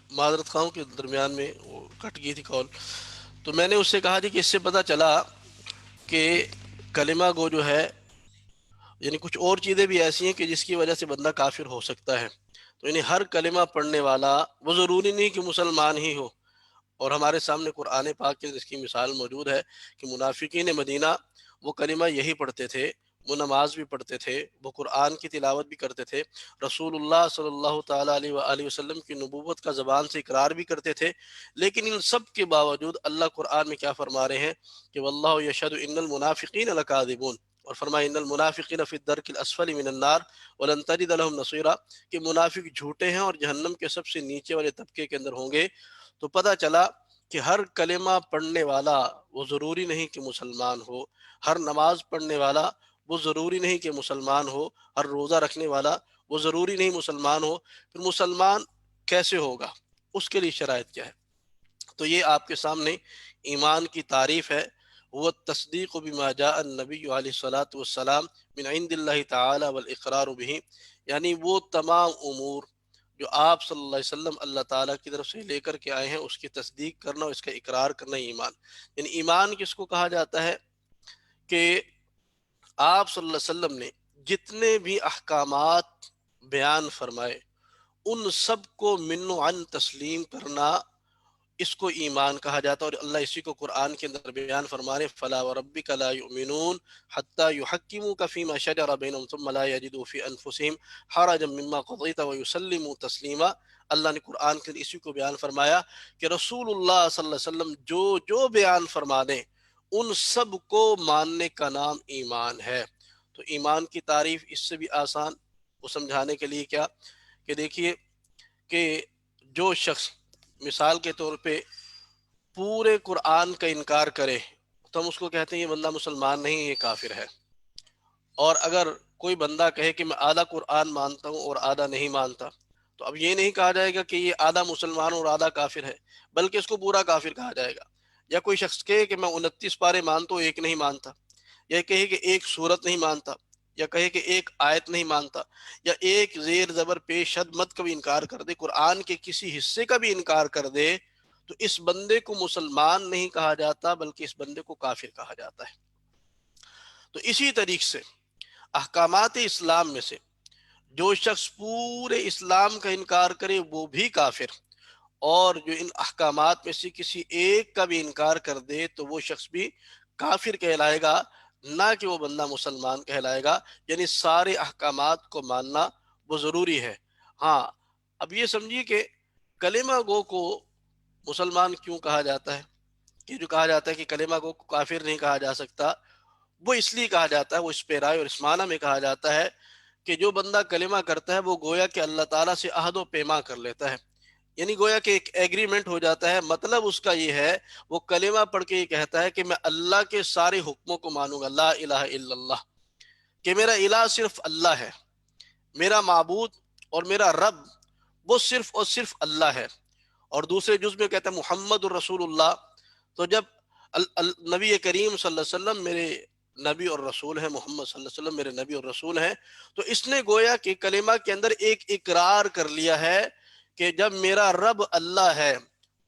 معذرت خواہوں کے درمیان میں وہ کٹ گئی تھی کال. تو میں نے اس سے کہا تھی کہ اس سے پتہ چلا کہ کلمہ گو جو ہے، یعنی کچھ اور چیزیں بھی ایسی ہیں کہ جس کی وجہ سے بندہ کافر ہو سکتا ہے. تو یعنی ہر کلمہ پڑھنے والا وہ ضروری نہیں کہ مسلمان ہی ہو. اور ہمارے سامنے قرآن پاک کے اس کی مثال موجود ہے کہ منافقین مدینہ وہ کلمہ یہی پڑھتے تھے، وہ نماز بھی پڑھتے تھے، وہ قرآن کی تلاوت بھی کرتے تھے، رسول اللہ صلی اللہ تعالیٰ علیہ وآلہ وسلم کی نبوت کا زبان سے اقرار بھی کرتے تھے. لیکن ان سب کے باوجود اللہ قرآن میں کیا فرما رہے ہیں کہ واللہ یشہد ان المنافقین لکاذبون، اور فرمایا ان المنافقین فی الدرک الاسفل من النار ولن تجد لهم نصیرا، کہ منافق جھوٹے ہیں اور جہنم کے سب سے نیچے والے طبقے کے اندر ہوں گے. تو پتہ چلا کہ ہر کلمہ پڑھنے والا وہ ضروری نہیں کہ مسلمان ہو، ہر نماز پڑھنے والا وہ ضروری نہیں کہ مسلمان ہو، ہر روزہ رکھنے والا وہ ضروری نہیں مسلمان ہو. پھر مسلمان کیسے ہوگا؟ اس کے لیے شرائط کیا ہے؟ تو یہ آپ کے سامنے ایمان کی تعریف ہے. وہ تصدیق بما جاء النبی علیہ الصلاۃ والسلام من عند اللہ تعالی والاقرار به، یعنی وہ تمام امور جو آپ صلی اللہ علیہ وسلم اللہ تعالیٰ کی طرف سے لے کر کے آئے ہیں اس کی تصدیق کرنا اور اس کا اقرار کرنا ہی ایمان. یعنی ایمان کس کو کہا جاتا ہے کہ آپ صلی اللہ علیہ وسلم نے جتنے بھی احکامات بیان فرمائے ان سب کو من و عن تسلیم کرنا، اس کو ایمان کہا جاتا ہے. اور اللہ اسی کو قرآن کے اندر بیان فرما رہے فلا وربک لا یؤمنون حتی یحکموک فیما شجر بینہم ثم لا یجدوا فی انفسہم حرجا مما قضیت ویسلموا تسلیما. اللہ نے قرآن کے اسی کو بیان فرمایا کہ رسول اللہ صلی اللہ علیہ وسلم جو بیان فرما دیں ان سب کو ماننے کا نام ایمان ہے. تو ایمان کی تعریف اس سے بھی آسان وہ سمجھانے کے لیے کیا کہ دیکھیے کہ جو شخص مثال کے طور پہ پورے قرآن کا انکار کرے تو ہم اس کو کہتے ہیں یہ بندہ مسلمان نہیں، یہ کافر ہے. اور اگر کوئی بندہ کہے کہ میں آدھا قرآن مانتا ہوں اور آدھا نہیں مانتا، تو اب یہ نہیں کہا جائے گا کہ یہ آدھا مسلمان اور آدھا کافر ہے، بلکہ اس کو پورا کافر کہا جائے گا. یا کوئی شخص کہے کہ میں 29 پارے مانتا ہوں ایک نہیں مانتا، یا کہے کہ ایک سورت نہیں مانتا، یا کہے کہ ایک آیت نہیں مانتا، یا ایک زیر زبر پیش شد مت کا بھی انکار کر دے، قرآن کے کسی حصے کا بھی انکار کر دے، تو اس بندے کو مسلمان نہیں کہا جاتا بلکہ اس بندے کو کافر کہا جاتا ہے. تو اسی طریقے سے احکامات اسلام میں سے جو شخص پورے اسلام کا انکار کرے وہ بھی کافر، اور جو ان احکامات میں سے کسی ایک کا بھی انکار کر دے تو وہ شخص بھی کافر کہلائے گا، نہ کہ وہ بندہ مسلمان کہلائے گا. یعنی سارے احکامات کو ماننا وہ ضروری ہے. ہاں اب یہ سمجھیے کہ کلمہ گو کو مسلمان کیوں کہا جاتا ہے، کہ جو کہا جاتا ہے کہ کلمہ گو کو کافر نہیں کہا جا سکتا، وہ اس لیے کہا جاتا ہے، وہ اس پیرائے اور اس معنی میں کہا جاتا ہے کہ جو بندہ کلمہ کرتا ہے وہ گویا کہ اللہ تعالیٰ سے عہد و پیما کر لیتا ہے. یعنی گویا کہ ایک ایگریمنٹ ہو جاتا ہے. مطلب اس کا یہ ہے وہ کلمہ پڑھ کے یہ کہتا ہے کہ میں اللہ کے سارے حکموں کو مانوں گا، لا الہ الا اللہ، کہ میرا الہ صرف اللہ ہے، میرا معبود اور میرا رب وہ صرف اور صرف اللہ ہے. اور دوسرے جز میں کہتا ہے محمد الرسول اللہ. تو جب نبی کریم صلی اللہ علیہ وسلم میرے نبی اور رسول ہیں، محمد صلی اللہ علیہ وسلم میرے نبی اور رسول ہیں، تو اس نے گویا کہ کلمہ کے اندر ایک اقرار کر لیا ہے کہ جب میرا رب اللہ ہے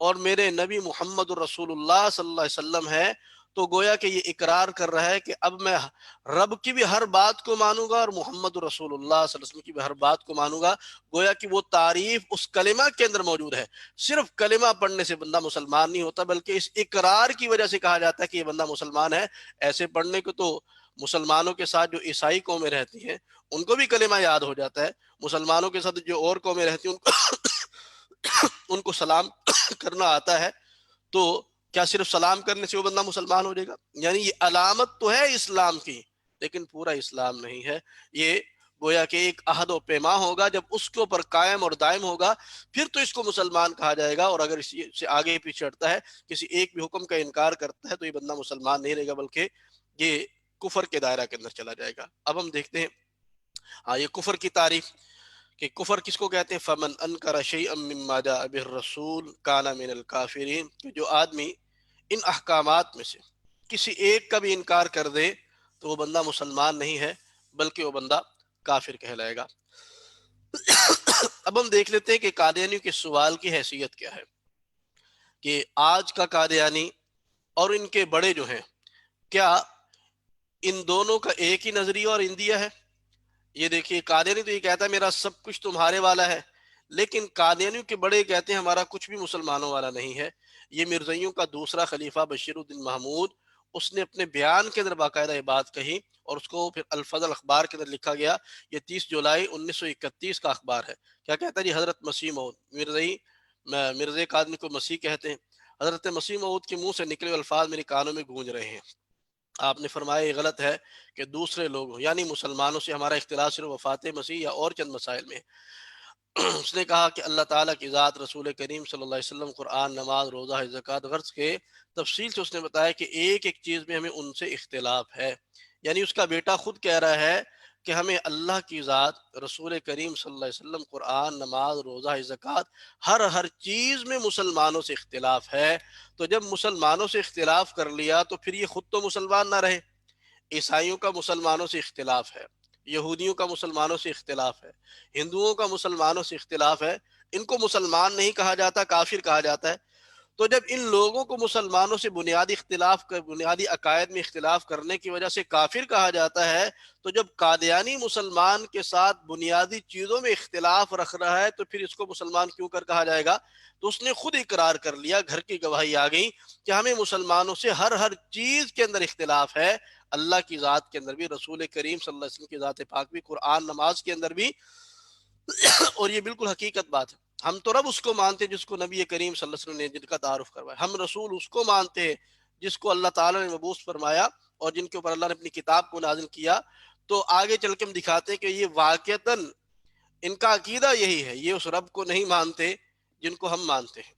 اور میرے نبی محمد الرسول اللہ صلی اللہ علیہ وسلم ہے، تو گویا کہ یہ اقرار کر رہا ہے کہ اب میں رب کی بھی ہر بات کو مانوں گا اور محمد رسول اللہ صلی اللہ علیہ وسلم کی بھی ہر بات کو مانوں گا. گویا کہ وہ تعریف اس کلمہ کے اندر موجود ہے. صرف کلمہ پڑھنے سے بندہ مسلمان نہیں ہوتا بلکہ اس اقرار کی وجہ سے کہا جاتا ہے کہ یہ بندہ مسلمان ہے. ایسے پڑھنے کو تو مسلمانوں کے ساتھ جو عیسائی قومیں رہتی ہیں ان کو بھی کلمہ یاد ہو جاتا ہے، مسلمانوں کے ساتھ جو اور قومیں رہتی ہیں ان کو سلام کرنا آتا ہے. تو کیا صرف سلام کرنے سے وہ بندہ مسلمان ہو جائے گا؟ یعنی یہ علامت تو ہے اسلام کی لیکن پورا اسلام نہیں ہے. یہ گویا کہ ایک عہد و پیما ہوگا، جب اس کے اوپر قائم اور دائم ہوگا پھر تو اس کو مسلمان کہا جائے گا. اور اگر اس سے آگے پیچھے ہٹتا ہے، کسی ایک بھی حکم کا انکار کرتا ہے، تو یہ بندہ مسلمان نہیں رہے گا بلکہ یہ کفر کے دائرہ کے اندر چلا جائے گا. اب ہم دیکھتے ہیں یہ کفر کی تعریف کہ کفر کس کو کہتے ہیں. فمن انکر شیئا مما جاء به الرسول کان من الکافرین، کہ جو آدمی ان احکامات میں سے کسی ایک کا بھی انکار کر دے تو وہ بندہ مسلمان نہیں ہے بلکہ وہ بندہ کافر کہلائے گا. اب ہم دیکھ لیتے ہیں کہ قادیانیوں کے سوال کی حیثیت کیا ہے، کہ آج کا قادیانی اور ان کے بڑے جو ہیں، کیا ان دونوں کا ایک ہی نظریہ اور اندیہ ہے؟ یہ دیکھیے، قادیانی تو یہ کہتا ہے میرا سب کچھ تمہارے والا ہے، لیکن قادیانیوں کے بڑے کہتے ہیں ہمارا کچھ بھی مسلمانوں والا نہیں ہے۔ یہ مرزائیوں کا دوسرا خلیفہ بشیر الدین محمود، اس نے اپنے بیان کے اندر باقاعدہ یہ بات کہی، اور اس کو پھر الفضل اخبار کے اندر لکھا گیا۔ یہ 30 جولائی 1931 کا اخبار ہے۔ کیا کہتا ہے جی؟ حضرت مسیح موعود مرزائی، مرزا قادمی کو مسیح کہتے ہیں، حضرت مسیح موعود کے منہ سے نکلے ہوئے الفاظ میرے کانوں میں گونج رہے ہیں۔ آپ نے فرمایا یہ غلط ہے کہ دوسرے لوگوں یعنی مسلمانوں سے ہمارا اختلاف صرف وفات مسیح یا اور چند مسائل میں ہے۔ اس نے کہا کہ اللہ تعالیٰ کی ذات، رسول کریم صلی اللہ علیہ وسلم، قرآن، نماز، روزہ، زکوٰۃ، غرض کے تفصیل سے اس نے بتایا کہ ایک ایک چیز میں ہمیں ان سے اختلاف ہے۔ یعنی اس کا بیٹا خود کہہ رہا ہے کہ ہمیں اللہ کی ذات، رسول کریم صلی اللہ علیہ وسلم، قرآن، نماز، روزہ، زکوٰۃ، ہر چیز میں مسلمانوں سے اختلاف ہے۔ تو جب مسلمانوں سے اختلاف کر لیا تو پھر یہ خود تو مسلمان نہ رہے۔ عیسائیوں کا مسلمانوں سے اختلاف ہے، یہودیوں کا مسلمانوں سے اختلاف ہے، ہندوؤں کا مسلمانوں سے اختلاف ہے، ان کو مسلمان نہیں کہا جاتا، کافر کہا جاتا ہے۔ تو جب ان لوگوں کو مسلمانوں سے بنیادی عقائد میں اختلاف کرنے کی وجہ سے کافر کہا جاتا ہے، تو جب قادیانی مسلمان کے ساتھ بنیادی چیزوں میں اختلاف رکھ رہا ہے تو پھر اس کو مسلمان کیوں کر کہا جائے گا؟ تو اس نے خود اقرار کر لیا، گھر کی گواہی آ گئی کہ ہمیں مسلمانوں سے ہر چیز کے اندر اختلاف ہے، اللہ کی ذات کے اندر بھی، رسول کریم صلی اللہ علیہ وسلم کی ذات پاک بھی، قرآن، نماز کے اندر بھی۔ اور یہ بالکل حقیقت بات ہے۔ ہم تو رب اس کو مانتے جس کو نبی کریم صلی اللہ علیہ وسلم نے جن کا تعارف کروایا، ہم رسول اس کو مانتے ہیں جس کو اللہ تعالیٰ نے مبعوث فرمایا اور جن کے اوپر اللہ نے اپنی کتاب کو نازل کیا۔ تو آگے چل کے ہم دکھاتے ہیں کہ یہ واقعتاً ان کا عقیدہ یہی ہے، یہ اس رب کو نہیں مانتے جن کو ہم مانتے ہیں۔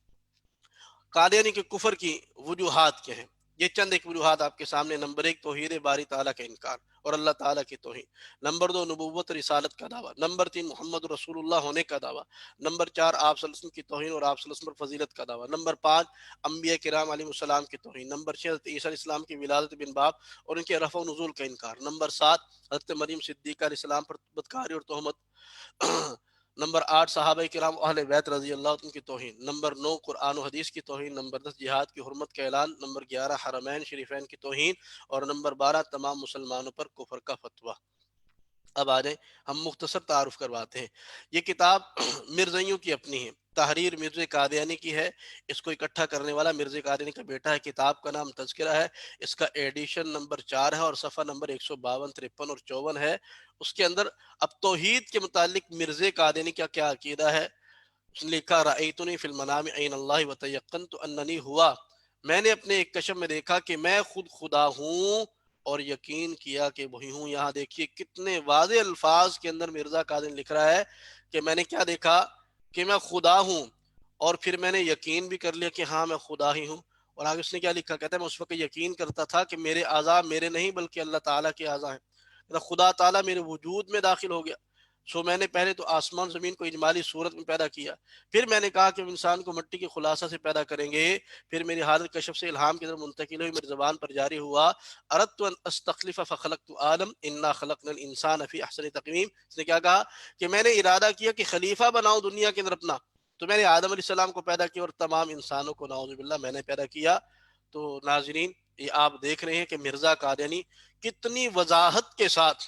قادیانی کے کفر کی وجوہات کیا ہیں؟ یہ چند ایک وجوہات آپ کے سامنے۔ نمبر 1، توحید باری تعالیٰ کا انکار اور اللہ تعالیٰ کی توہین۔ نمبر 2، نبوت رسالت کا دعویٰ۔ نمبر 3، محمد رسول اللہ ہونے کا دعویٰ۔ نمبر 4، آپ صلی اللہ علیہ وسلم کی توہین اور آپ صلی اللہ علیہ وسلم پر فضیلت کا دعویٰ۔ نمبر 5، انبیاء کرام علیہ السلام کی توہین۔ نمبر 6، حضرت عیسیٰ علیہ السلام کی ولادت بن باپ اور ان کے رفع و نزول کا انکار۔ نمبر 7، حضرت مریم صدیقہ علیہ السلام پر بدکاری اور تہمت۔ نمبر 8، صحابہ کرام اہل بیت رضی اللہ عنہ کی توہین۔ نمبر 9، قرآن و حدیث کی توہین۔ نمبر 10، جہاد کی حرمت کا اعلان۔ نمبر 11، حرمین شریفین کی توہین، اور نمبر 12، تمام مسلمانوں پر کفر کا فتویٰ۔ اب آ جائیں، ہم مختصر تعارف کرواتے ہیں۔ یہ کتاب مرزائیوں کی اپنی ہے، تحریر مرزا قادیانی کی ہے، اس کو اکٹھا کرنے والا مرزا قادیانی کا بیٹا ہے۔ کتاب کا نام تذکرہ ہے، اس کا ایڈیشن نمبر 4 ہے اور صفحہ نمبر 152، 53 اور 54 ہے۔ اس کے اندر اب توحید کے متعلق مرزا قادیانی کا کیا عقیدہ ہے، اس نے لکھا: رأیتنی فی المنام عین اللہ وتیقنت اننی ہوا، میں نے اپنے ایک کشف میں دیکھا کہ میں خود خدا ہوں اور یقین کیا کہ وہی ہوں۔ یہاں دیکھیے کتنے واضح الفاظ کے اندر مرزا قادری لکھ رہا ہے کہ میں نے کیا دیکھا، کہ میں خدا ہوں، اور پھر میں نے یقین بھی کر لیا کہ ہاں میں خدا ہی ہوں۔ اور آگے اس نے کیا لکھا، کہتا ہے میں اس وقت یقین کرتا تھا کہ میرے اعضاء میرے نہیں بلکہ اللہ تعالیٰ کے اعضاء ہیں، خدا تعالیٰ میرے وجود میں داخل ہو گیا۔ سو میں نے پہلے تو آسمان زمین کو اجمالی صورت میں پیدا کیا، پھر میں نے کہا کہ انسان کو مٹی کے خلاصہ سے پیدا کریں گے، پھر میری حالت کشف سے الہام کی طرف منتقل ہوئی، میری زبان پر جاری ہوا: اردت ان استخلف فخلقت آدم انا خلقنا الانسان فی احسن تقویم۔ اس نے کیا کہا کہ میں نے ارادہ کیا کہ خلیفہ بناؤں دنیا کے اندر اپنا، تو میں نے آدم علیہ السلام کو پیدا کیا اور تمام انسانوں کو نعوذ باللہ میں نے پیدا کیا۔ تو ناظرین، یہ آپ دیکھ رہے ہیں کہ مرزا قادیانی کتنی وضاحت کے ساتھ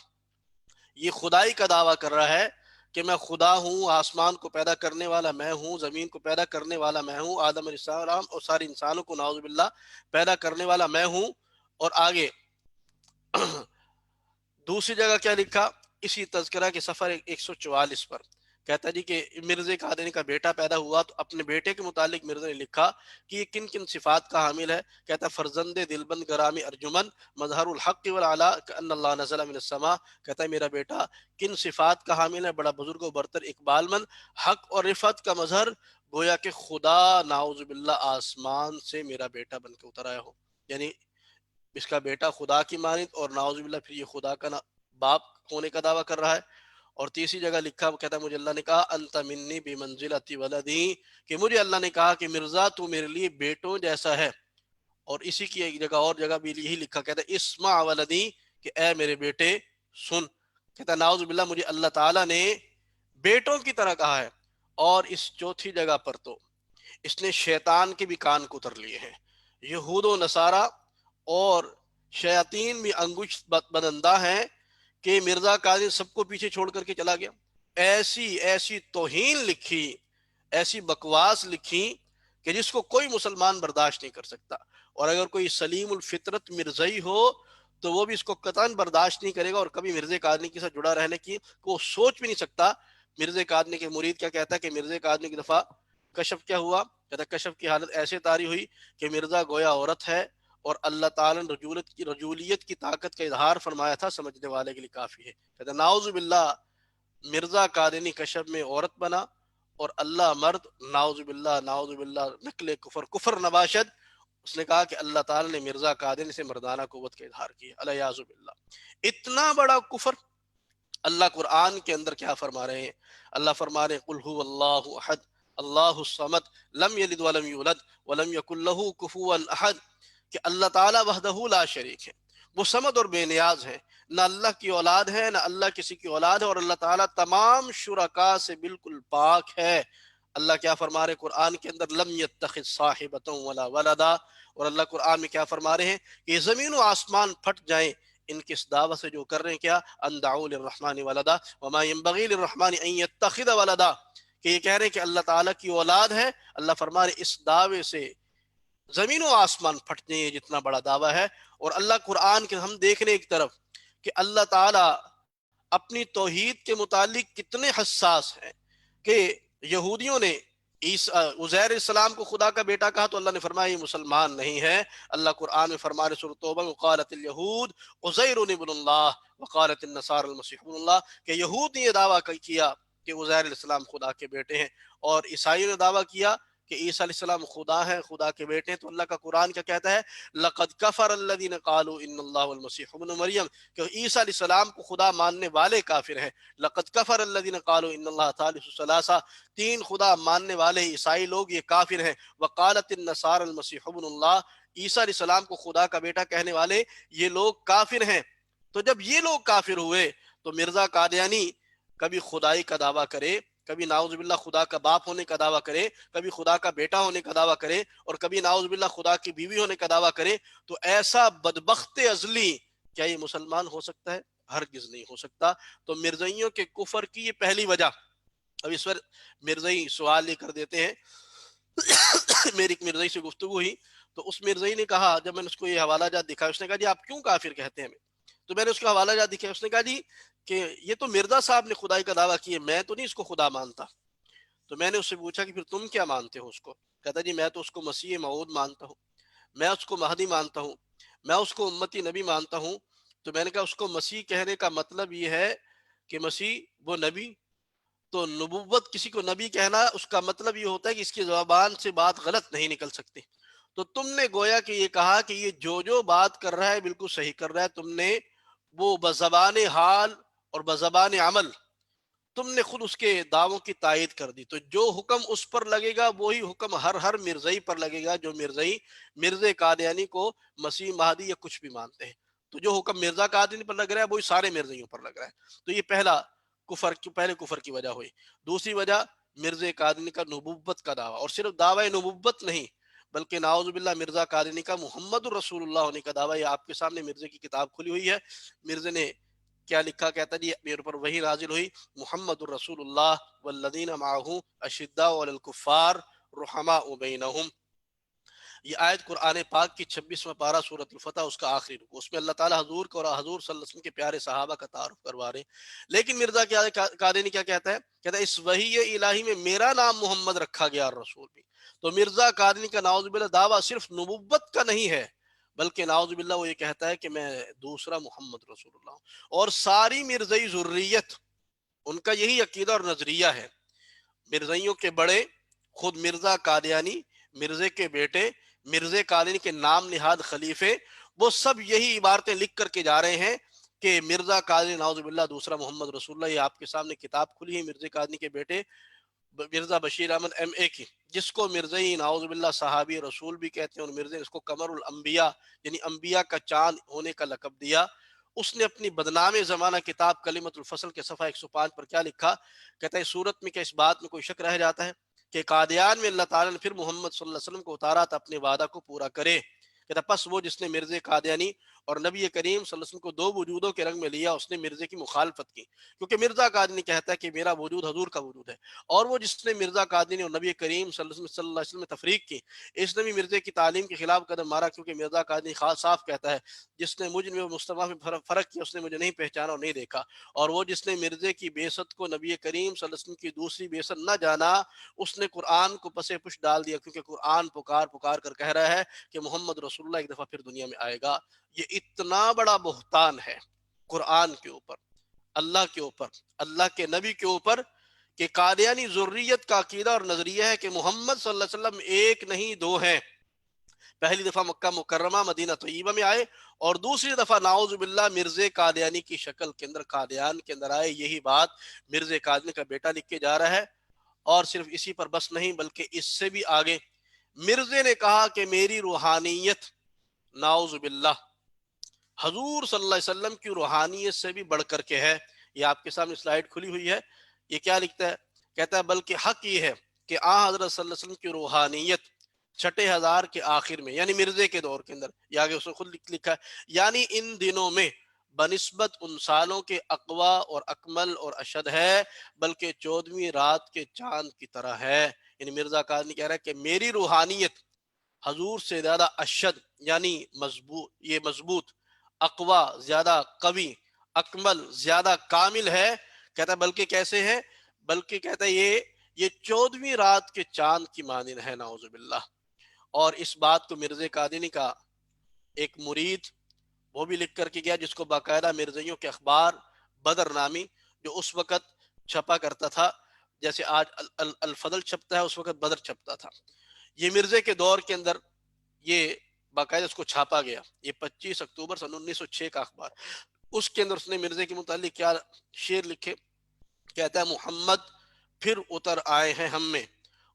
یہ خدائی کا دعویٰ کر رہا ہے کہ میں خدا ہوں، آسمان کو پیدا کرنے والا میں ہوں، زمین کو پیدا کرنے والا میں ہوں، آدم علیہ السلام اور سارے انسانوں کو نعوذ باللہ پیدا کرنے والا میں ہوں۔ اور آگے دوسری جگہ کیا لکھا، اسی تذکرہ کے صفحہ 144 پر کہتا ہے جی کہ مرزا قادری کا بیٹا پیدا ہوا تو اپنے بیٹے کے متعلق مرزا نے لکھا کہ یہ کن کن صفات کا حامل ہے۔ کہتا ہے فرزند دلبند گرامی ارجمن مظہر الحق والعلا کأن اللہ نزل من السماء، کہتا ہے میرا بیٹا کن صفات کا حامل ہے، بڑا بزرگ و برتر اقبال مند، حق اور رفعت کا مظہر، گویا کہ خدا نعوذ باللہ آسمان سے میرا بیٹا بن کے اتر آیا ہو۔ یعنی اس کا بیٹا خدا کی مانند، اور نعوذ باللہ پھر یہ خدا کا باپ ہونے کا دعویٰ کر رہا ہے۔ اور تیسری جگہ لکھا، وہ کہتا ہے مجھے اللہ نے کہا انت منی بمنزلۃ ولدی، کہ مجھے اللہ نے کہا کہ مرزا تو میرے لیے بیٹوں جیسا ہے۔ اور اسی کی ایک جگہ اور جگہ بھی یہی لکھا، کہتا ہے اسمع ولدی، کہ اے میرے بیٹے سن۔ کہتا ہے نعوذ باللہ مجھے اللہ تعالیٰ نے بیٹوں کی طرح کہا ہے، اور اس چوتھی جگہ پر تو اس نے شیطان کے بھی کان کو اتر لیے ہیں۔ یہود و نصارہ اور شیاطین بھی انگوش بدندہ ہیں کہ مرزا قادری سب کو پیچھے چھوڑ کر کے چلا گیا۔ ایسی ایسی توہین لکھی، ایسی بکواس لکھی کہ جس کو کوئی مسلمان برداشت نہیں کر سکتا، اور اگر کوئی سلیم الفطرت مرزائی ہو تو وہ بھی اس کو قطعاً برداشت نہیں کرے گا، اور کبھی مرزا قادری کے ساتھ جڑا رہنے کی وہ سوچ بھی نہیں سکتا۔ مرزا قادری کے مرید کیا کہتا ہے کہ مرزا قادری کی دفعہ کشف کیا ہوا، کہتا کشف کی حالت ایسے طاری ہوئی کہ مرزا گویا عورت ہے، اور اللہ تعالیٰ نے رجولیت کی طاقت کا اظہار فرمایا تھا، سمجھنے والے کے لیے کافی ہے۔ کہتا ناؤذ باللہ، مرزا قادری کشف میں عورت بنا اور اللہ مرد، ناؤذ باللہ ناؤذ باللہ، نقل کفر، کفر نباشد۔ اس نے کہا کہ اللہ تعالیٰ نے مرزا قادری سے مردانہ قوت کا اظہار کیا، الیاذ باللہ۔ اتنا بڑا کفر اللہ قرآن کے اندر کیا فرما رہے ہیں؟ اللہ فرما رہے ہیں قل هو اللہ احد اللہ الصمد لم یلد ولم یولد ولم یکن له کفوا احد، کہ اللہ تعالیٰ وحدہ لا شریک ہے، وہ صمد اور بے نیاز ہے، نہ اللہ کی اولاد ہے نہ اللہ کسی کی اولاد ہے، اور اللہ تعالیٰ تمام شرکاء سے بالکل پاک ہے۔ اللہ کیا فرما رہے قرآن کے اندر لم یتخذ صاحبۃ ولا ولدا، اور اللہ قرآن میں کیا فرما رہے ہیں کہ یہ زمین و آسمان پھٹ جائیں ان کی اس دعوت سے جو کر رہے ہیں، کیا ان دعوا للرحمن ولدا وما ينبغي للرحمن ان يتخذ ولدا، کہ یہ کہہ رہے ہیں کہ اللہ تعالیٰ کی اولاد ہے۔ اللہ فرما رہے اس دعوے سے زمین و آسمان پھٹ جائیں، یہ جتنا بڑا دعویٰ ہے۔ اور اللہ قرآن کے ہم دیکھ رہے ہیں ایک طرف کہ اللہ تعالیٰ اپنی توحید کے متعلق کتنے حساس ہیں کہ یہودیوں نے عزیر علیہ السلام کو خدا کا بیٹا کہا تو اللہ نے فرمایا یہ مسلمان نہیں ہے۔ اللہ قرآن میں فرما رہے سورۃ توبہ میں قالت الیہود عزیر ابن اللہ وقالت النصارى المسیح ابن اللہ، کہ یہود نے یہ دعویٰ کیا کہ عزیر علیہ السلام خدا کے بیٹے ہیں، اور عیسائیوں نے دعویٰ کیا کہ عیسیٰ علیہ السلام خدا ہیں، خدا کے بیٹے ہیں۔ تو اللہ کا قرآن کیا کہتا ہے؟ لقد کفر الذین قالوا ان اللہ والمسیح ابن مریم، کہ عیسیٰ علیہ السلام کو خدا ماننے والے کافر ہیں۔ لقد کفر الذین قالوا ان اللہ ثالث ثلاثہ، تین خدا ماننے والے عیسائی لوگ یہ کافر ہیں۔ وقالت النصارى المسیح ابن اللہ، عیسیٰ علیہ السلام کو خدا کا بیٹا کہنے والے یہ لوگ کافر ہیں۔ تو جب یہ لوگ کافر ہوئے تو مرزا قادیانی کبھی خدائی کا دعویٰ کرے، کبھی ناؤذ باللہ خدا کا باپ ہونے کا دعویٰ کرے، کبھی خدا کا بیٹا ہونے کا دعویٰ کرے، اور کبھی ناؤذ باللہ خدا کی بیوی ہونے کا دعویٰ کرے، تو ایسا بدبخت ازلی کیا یہ مسلمان ہو سکتا ہے؟ ہرگز نہیں ہو سکتا۔ تو مرزائیوں کے کفر کی یہ پہلی وجہ۔ اب اس پر مرزائی سوال یہ کر دیتے ہیں میری ایک مرزائی سے گفتگو ہوئی تو اس مرزائی نے کہا، جب میں نے اس کو یہ حوالہ جات دکھایا، اس نے کہا جی آپ کیوں کافر کہتے ہیں ہمیں؟ تو میں نے اس کو حوالہ جات دکھایا، اس نے کہا جی کہ یہ تو مرزا صاحب نے خدائی کا دعویٰ کیا، میں تو نہیں اس کو خدا مانتا۔ تو میں نے اس سے پوچھا کہ پھر تم کیا مانتے ہو اس کو؟ کہتا جی میں تو اس کو مسیح موعود مانتا ہوں، میں اس کو مہدی مانتا ہوں، میں اس کو امتی نبی مانتا ہوں۔ تو میں نے کہا اس کو مسیح کہنے کا مطلب یہ ہے کہ مسیح وہ نبی، تو نبوت کسی کو نبی کہنا اس کا مطلب یہ ہوتا ہے کہ اس کی زبان سے بات غلط نہیں نکل سکتی۔ تو تم نے گویا کہ یہ کہا کہ یہ جو بات کر رہا ہے بالکل صحیح کر رہا ہے، تم نے وہ بزبان حال اور بزبان عمل تم نے خود اس کے دعووں کی تائید کر دی۔ تو جو حکم اس پر لگے گا وہی حکم ہر مرزائی پر لگے گا جو مرزائی مرزا قادیانی کو مسیح مہدی یا کچھ بھی مانتے ہیں۔ تو جو حکم مرزا قادیانی پر لگ رہا ہے وہی سارے مرزائیوں پر لگ رہا ہے۔ تو یہ پہلے کفر کی وجہ ہوئی۔ دوسری وجہ مرزا قادیانی کا نبوت کا دعویٰ، اور صرف دعوی نبوت نہیں بلکہ نعوذ باللہ مرزا قادیانی کا محمد الرسول اللہ ہونے کا دعویٰ۔ یہ آپ کے سامنے مرزا کی کتاب کھلی ہوئی ہے، مرزا نے کیا لکھا، کہتا جی میرے اوپر وہی نازل ہوئی محمد الرسول اللہ والذین معہ اشداء علی الکفار رحماء بینہم۔ یہ آیت قرآن پاک کی 26واں پارہ سورۃ الفتح اس کا آخری رکوع، اس میں اللہ تعالیٰ حضور کو اور حضور صلی اللہ علیہ وسلم کے پیارے صحابہ کا تعارف کروا رہے ہیں۔ لیکن مرزا قادیانی کیا کہتا ہے؟ کہتا ہے اس وحی الہی میں میرا نام محمد رکھا گیا اور رسول بھی۔ تو مرزا قادیانی کا نعوذ باللہ دعویٰ صرف نبوت کا نہیں ہے بلکہ نعوذ باللہ وہ یہ کہتا ہے کہ میں دوسرا محمد رسول اللہ ہوں۔ اور ساری مرزائی ذریت ان کا یہی عقیدہ اور نظریہ ہے۔ مرزائیوں کے بڑے خود مرزا قادیانی، مرزے کے بیٹے، مرزا قادیانی کے نام نہاد خلیفے، وہ سب یہی عبارتیں لکھ کر کے جا رہے ہیں کہ مرزا قادیانی نعوذ باللہ دوسرا محمد رسول اللہ۔ یہ آپ کے سامنے کتاب کھلی ہے مرزا قادیانی کے بیٹے مرزا بشیر احمد ایم اے کی، جس کو مرزائی نعوذ باللہ صحابی رسول بھی کہتے ہیں، اور مرزا نے اس کو قمر الانبیاء یعنی انبیاء کا چاند ہونے کا لقب دیا۔ اس نے اپنی بدنام زمانہ کتاب کلمت الفصل کے صفحہ 105 پر کیا لکھا؟ کہتا ہے صورت میں کہ اس بات میں کوئی شک رہ جاتا ہے کہ قادیان میں اللہ تعالیٰ نے پھر محمد صلی اللہ علیہ وسلم کو اتارا تھا اپنے وعدہ کو پورا کرے. کہتا پس وہ جس نے مرزا قادیانی اور نبی کریم صلی اللہ علیہ وسلم کو دو وجودوں کے رنگ میں لیا اس نے مرزا کی مخالفت کی، کیونکہ مرزا قادیانی کہتا ہے کہ میرا وجود حضور کا وجود ہے، اور وہ جس نے مرزا قادیانی اور نبی کریم صلی اللہ علیہ وسلم میں تفریق کی اس نے بھی مرزا کی تعلیم کے خلاف قدم مارا، کیونکہ مرزا قادیانی خاص صاف کہتا ہے جس نے مجھ میں مصطفیٰ میں فرق کیا اس نے مجھے نہیں پہچانا اور نہیں دیکھا، اور وہ جس نے مرزا کی بعثت کو نبی کریم صلی اللہ علیہ وسلم کی دوسری بعثت نہ جانا اس نے قرآن کو پس پش ڈال دیا، کیونکہ قرآن پکار پکار کر کہہ رہا ہے کہ محمد رسول اللہ ایک دفعہ پھر دنیا میں آئے گا. یہ اتنا بڑا بہتان ہے قرآن کے اوپر، اللہ کے اوپر، اللہ کے نبی کے اوپر، کہ قادیانی ذریت کا عقیدہ اور نظریہ ہے کہ محمد صلی اللہ علیہ وسلم ایک نہیں دو ہیں. پہلی دفعہ مکہ مکرمہ مدینہ طیبہ میں آئے اور دوسری دفعہ نعوذ باللہ مرزا قادیانی کی شکل کے اندر قادیان کے اندر آئے. یہی بات مرزا قادیانی کا بیٹا لکھ کے جا رہا ہے. اور صرف اسی پر بس نہیں بلکہ اس سے بھی آگے مرزا نے کہا کہ میری روحانیت نعوذ باللہ حضور صلی اللہ علیہ وسلم کی روحانیت سے بھی بڑھ کر کے ہے. یہ آپ کے سامنے سلائیڈ کھلی ہوئی ہے. یہ کیا لکھتا ہے؟ کہتا ہے بلکہ حق یہ ہے کہ حضرت صلی اللہ علیہ وسلم کی روحانیت چھٹے ہزار کے آخر میں یعنی مرزا کے دور کے اندر، یہ آگے اس نے خود لکھا ہے، یعنی ان دنوں میں بنسبت ان سالوں کے اقوا اور اکمل اور اشد ہے، بلکہ 14ویں رات کے چاند کی طرح ہے. یعنی مرزا قادیانی کہہ رہا ہے کہ میری روحانیت حضور سے زیادہ اشد یعنی مضبوط، یہ مضبوط، اقوا زیادہ قوی، اکمل زیادہ کامل ہے. کہتا ہے بلکہ کیسے ہے؟ بلکہ کہتا ہے یہ 14ویں رات کے چاند کی مانند ہے نعوذ باللہ. اور اس بات کو مرزا قادیانی کا ایک مرید وہ بھی لکھ کر کے گیا، جس کو باقاعدہ مرزائیوں کے اخبار بدر نامی جو اس وقت چھپا کرتا تھا، جیسے آج الفضل چھپتا ہے اس وقت بدر چھپتا تھا. یہ مرزا کے دور کے اندر یہ باقاعدہ اس کو چھاپا گیا. یہ 25 اکتوبر سن 1906 کا اخبار. اس کے اندر اس نے مرزا کے متعلق کیا شعر لکھے؟ کہتا ہے محمد پھر اتر آئے ہیں ہم میں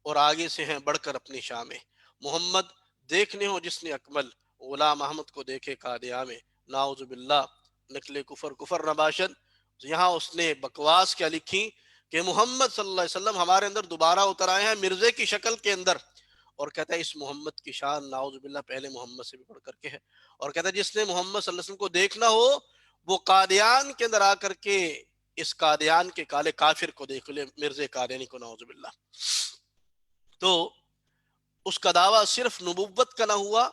اور آگے سے ہیں بڑھ کر اپنی شاہ میں. محمد دیکھنے ہو جس نے اکمل، غلام احمد کو دیکھے قادیاں میں. نعوذ باللہ نقل کفر کفر نباشد. یہاں اس نے بکواس کیا لکھی کہ محمد صلی اللہ علیہ وسلم ہمارے اندر دوبارہ اتر آئے ہیں مرزا کی شکل کے اندر. اور کہتا ہے اس محمد کی شان نعوذ باللہ پہلے محمد سے بھی بڑھ کر کے ہے. اور کہتا ہے جس نے محمد صلی اللہ علیہ وسلم کو دیکھنا ہو وہ قادیان کے اندر آ کر کے اس قادیان کے کالے کافر کو دیکھ لے، مرزا قادیانی کو نعوذ باللہ. تو اس کا دعویٰ صرف نبوت کا نہ ہوا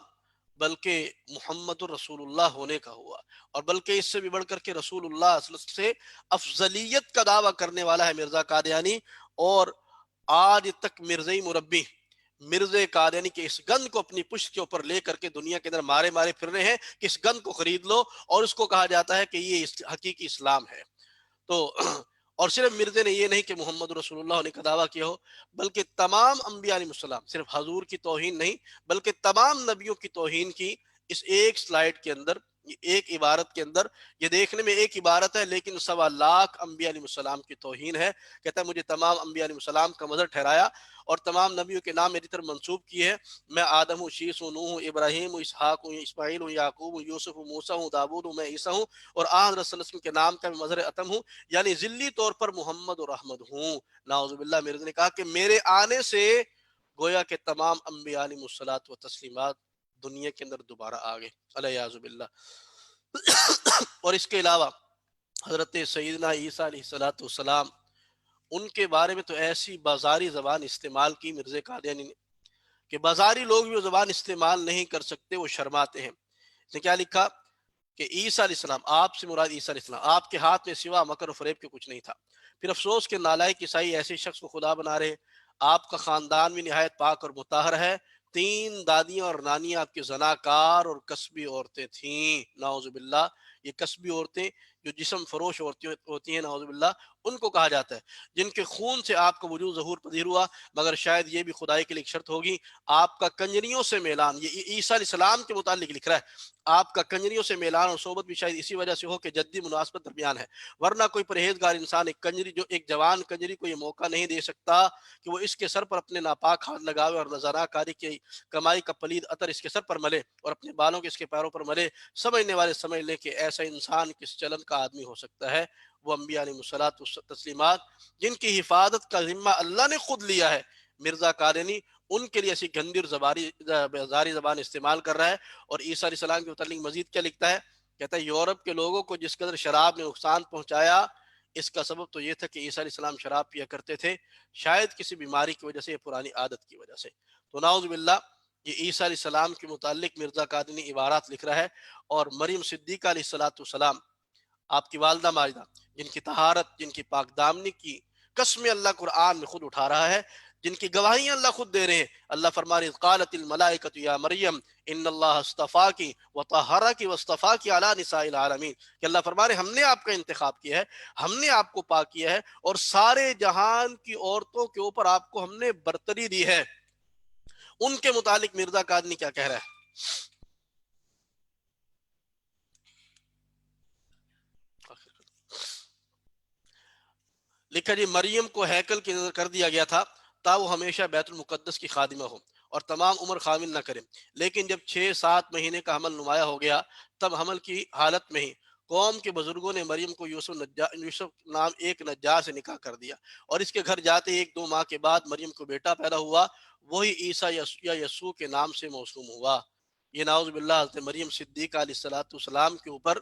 بلکہ محمد الرسول اللہ ہونے کا ہوا، اور بلکہ اس سے بھی بڑھ کر کے رسول اللہ صلی اللہ علیہ وسلم سے افضلیت کا دعویٰ کرنے والا ہے مرزا قادیانی. اور آج تک مرزائی مربی مرزا قادیانی کے اس گند کو اپنی پشت کے اوپر لے کر کے دنیا کے اندر مارے مارے پھر رہے ہیں کہ اس گند کو خرید لو، اور اس کو کہا جاتا ہے کہ یہ حقیقی اسلام ہے. تو اور صرف مرزا نے یہ نہیں کہ محمد رسول اللہ ہونے کا دعویٰ کیا ہو، بلکہ تمام انبیاء علیہ السلام، صرف حضور کی توہین نہیں بلکہ تمام نبیوں کی توہین کی اس ایک سلائیڈ کے اندر، ایک عبارت کے اندر. یہ دیکھنے میں ایک عبارت ہے لیکن 1.25 لاکھ انبیاء علیہ السلام کی توہین ہے. کہتا ہے مجھے تمام انبیاء علیہ السلام کا مظہر ٹھہرایا اور تمام نبیوں کے نام میری طرف منسوب کیے ہیں. میں آدم ہوں، شیس ہوں، نوح ہوں، ابراہیم ہوں، اسحاق ہوں، اسماعیل ہوں، یعقوب ہوں، یوسف ہوں، موسیٰ ہوں، داؤد ہوں، میں عیسیٰ ہوں، اور حضرت صلی اللہ علیہ وسلم کے نام کا میں مظہر اتم ہوں، یعنی ذلی طور پر محمد اور احمد ہوں. نعوذ باللہ مرزا نے کہا کہ میرے آنے سے گویا کہ تمام انبیاء علیہ الصلوۃ و تسلیمات دنیا کے اندر دوبارہ آ گئے علیہ باللہ. اور اس کے علاوہ حضرت سیدنا عیسیٰ علیہ الصلوۃ والسلام، ان کے بارے میں تو ایسی بازاری زبان استعمال کی مرزا قادیانی نے کہ بازاری لوگ بھی وہ زبان استعمال نہیں کر سکتے، وہ شرماتے ہیں. اس نے کیا لکھا کہ عیسیٰ علیہ السلام، آپ سے مراد عیسیٰ علیہ السلام، آپ کے ہاتھ میں سوا مکر و فریب کے کچھ نہیں تھا. پھر افسوس کہ نالائق عیسائی ایسے شخص کو خدا بنا رہے. آپ کا خاندان بھی نہایت پاک اور مطہر ہے. 3 دادیاں اور نانیاں آپ کی زناکار اور کسبی عورتیں تھیں. نعوذ باللہ. یہ کسبی عورتیں جو جسم فروش عورتیں ہوتی ہیں نعوذ باللہ، ان کو کہا جاتا ہے جن کے خون سے آپ کا وجود ظہور پذیر ہوا، مگر شاید یہ بھی خدائی کے لیے ایک شرط ہوگی آپ کا کنجریوں سے میلان۔ یہ عیسیٰ علیہ السلام کے متعلق لکھ رہا ہے، آپ کا کنجریوں سے میلان اور صحبت بھی شاید اسی وجہ سے ہو کہ جدی مناسبت درمیان ہے، ورنہ کوئی پرہیزگار انسان ایک جوان کنجری کو یہ موقع نہیں دے سکتا کہ وہ اس کے سر پر اپنے ناپاک ہاتھ لگاوے اور نذرانہ کاری کی کمائی کا پلید عطر اس کے سر پر ملے اور اپنے بالوں کے اس کے پیروں پر ملے۔ سمجھنے والے سمجھ لیں کہ ایسا انسان کس چلن کا آدمی ہو سکتا ہے۔ وہ انبیاء علیہ الصلوۃ والتسلیمات جن کی حفاظت کا ذمہ اللہ نے خود لیا ہے، مرزا قادینی ان کے لیے ایسی گندی اور زاری زبان استعمال کر رہا ہے۔ اور عیسیٰ علیہ السلام کے متعلق مزید کیا لکھتا ہے؟ کہتا ہے یورپ کے لوگوں کو جس قدر شراب نے نقصان پہنچایا، اس کا سبب تو یہ تھا کہ عیسیٰ علیہ السلام شراب پیا کرتے تھے، شاید کسی بیماری کی وجہ سے یا پرانی عادت کی وجہ سے۔ تو نعوذ باللہ یہ عیسیٰ علیہ السلام کے متعلق مرزا قادینی عبارات لکھ رہا ہے۔ اور مریم صدیقہ علیہ السلام، آپ کی والدہ ماجدہ، جن کی طہارت، جن کی پاک دامنی کی قسم اللہ قرآن میں خود اٹھا رہا ہے، جن کی گواہیاں اللہ خود دے رہے ہیں۔ اللہ فرما رہے قالت الملائکۃ یا مریم ان اللہ اصطفاکی وطہرکی واصطفاکی علی نساء العالمین، کہ اللہ فرما رہے ہم نے آپ کا انتخاب کیا ہے، ہم نے آپ کو پاک کیا ہے اور سارے جہان کی عورتوں کے اوپر آپ کو ہم نے برتری دی ہے۔ ان کے متعلق مرزا قادنی کیا کہہ رہا ہے؟ لکھا جی مریم کو ہیکل کی نظر کر دیا گیا تھا تا وہ ہمیشہ بیت المقدس کی خادمہ ہو اور تمام عمر خامل نہ کرے، لیکن جب 6-7 مہینے کا حمل نمایاں ہو گیا تب حمل کی حالت میں ہی قوم کے بزرگوں نے مریم کو یوسف نام ایک نجار سے نکاح کر دیا، اور اس کے گھر جاتے 1-2 ماہ کے بعد مریم کو بیٹا پیدا ہوا، وہی عیسیٰ یا یسوع کے نام سے موسوم ہوا۔ یہ نعوذ باللہ حضرت مریم صدیقہ علیہ السلام کے اوپر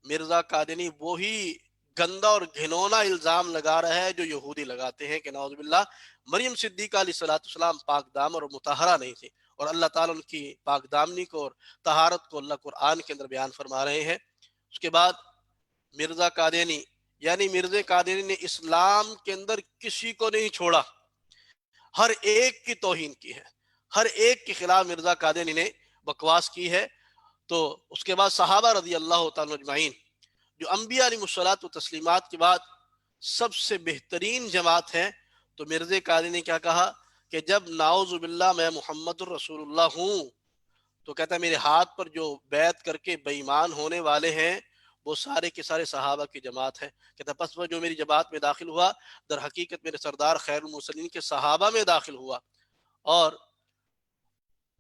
مرزا قادنی وہی گندا اور گھنونا الزام لگا رہا ہے جو یہودی لگاتے ہیں کہ نعوذ باللہ مریم صدیقہ علیہ السلام پاک دامن اور مطہرہ نہیں تھی، اور اللہ تعالیٰ ان کی پاک دامنی کو اور طہارت کو اللہ قرآن کے اندر بیان فرما رہے ہیں۔ اس کے بعد مرزا قادینی یعنی مرزا قادینی نے اسلام کے اندر کسی کو نہیں چھوڑا، ہر ایک کی توہین کی ہے، ہر ایک کے خلاف مرزا قادینی نے بکواس کی ہے۔ تو اس کے بعد صحابہ رضی اللہ تعالیٰ اجمعین جو انبیاء علیہ الصلوۃ والتسلیمات کے بعد سب سے بہترین جماعت ہے، تو مرزا قادری نے کیا کہا کہ جب نعوذ باللہ میں محمد الرسول اللہ ہوں، تو کہتا ہے میرے ہاتھ پر جو بیعت کر کے بے ایمان ہونے والے ہیں وہ سارے کے سارے صحابہ کی جماعت ہے۔ کہتا ہے پس وہ جو میری جماعت میں داخل ہوا در حقیقت میرے سردار خیر المرسلین کے صحابہ میں داخل ہوا، اور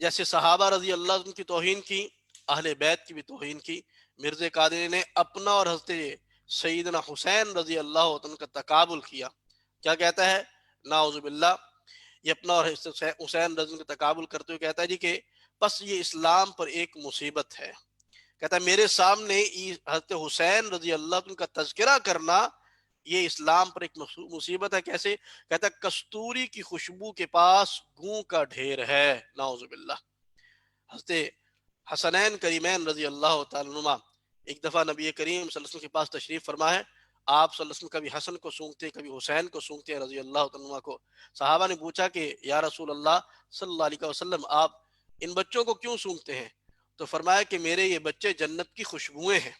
جیسے صحابہ رضی اللہ عنہ کی توہین کی، اہل بیت کی بھی توہین کی۔ مرزا قادری نے اپنا اور حضرت سیدنا حسین رضی اللہ عنہ کا تقابل کیا۔ کیا کہتا ہے؟ نعوذ باللہ یہ اپنا اور حسین رضی اللہ کا تقابل کرتے ہوئے کہتا ہے جی کہ پس یہ اسلام پر ایک مصیبت ہے۔ کہتا ہے میرے سامنے حضرت حسین رضی اللہ عنہ کا تذکرہ کرنا یہ اسلام پر ایک مصیبت ہے۔ کیسے؟ کہتا ہے کستوری کی خوشبو کے پاس گوں کا ڈھیر ہے۔ نعوذ باللہ۔ حضرت حسنین کریمین رضی اللہ تعالیٰ عنہ ایک دفعہ نبی کریم صلی اللہ علیہ وسلم کے پاس تشریف فرما ہے، آپ صلی اللہ علیہ وسلم کبھی حسن کو سونگتے کبھی حسین کو سونگتے ہیں رضی اللہ عنہ کو۔ صحابہ نے پوچھا کہ یا رسول اللہ صلی اللہ علیہ وسلم آپ ان بچوں کو کیوں سونگتے ہیں؟ تو فرمایا کہ میرے یہ بچے جنت کی خوشبوئیں ہیں۔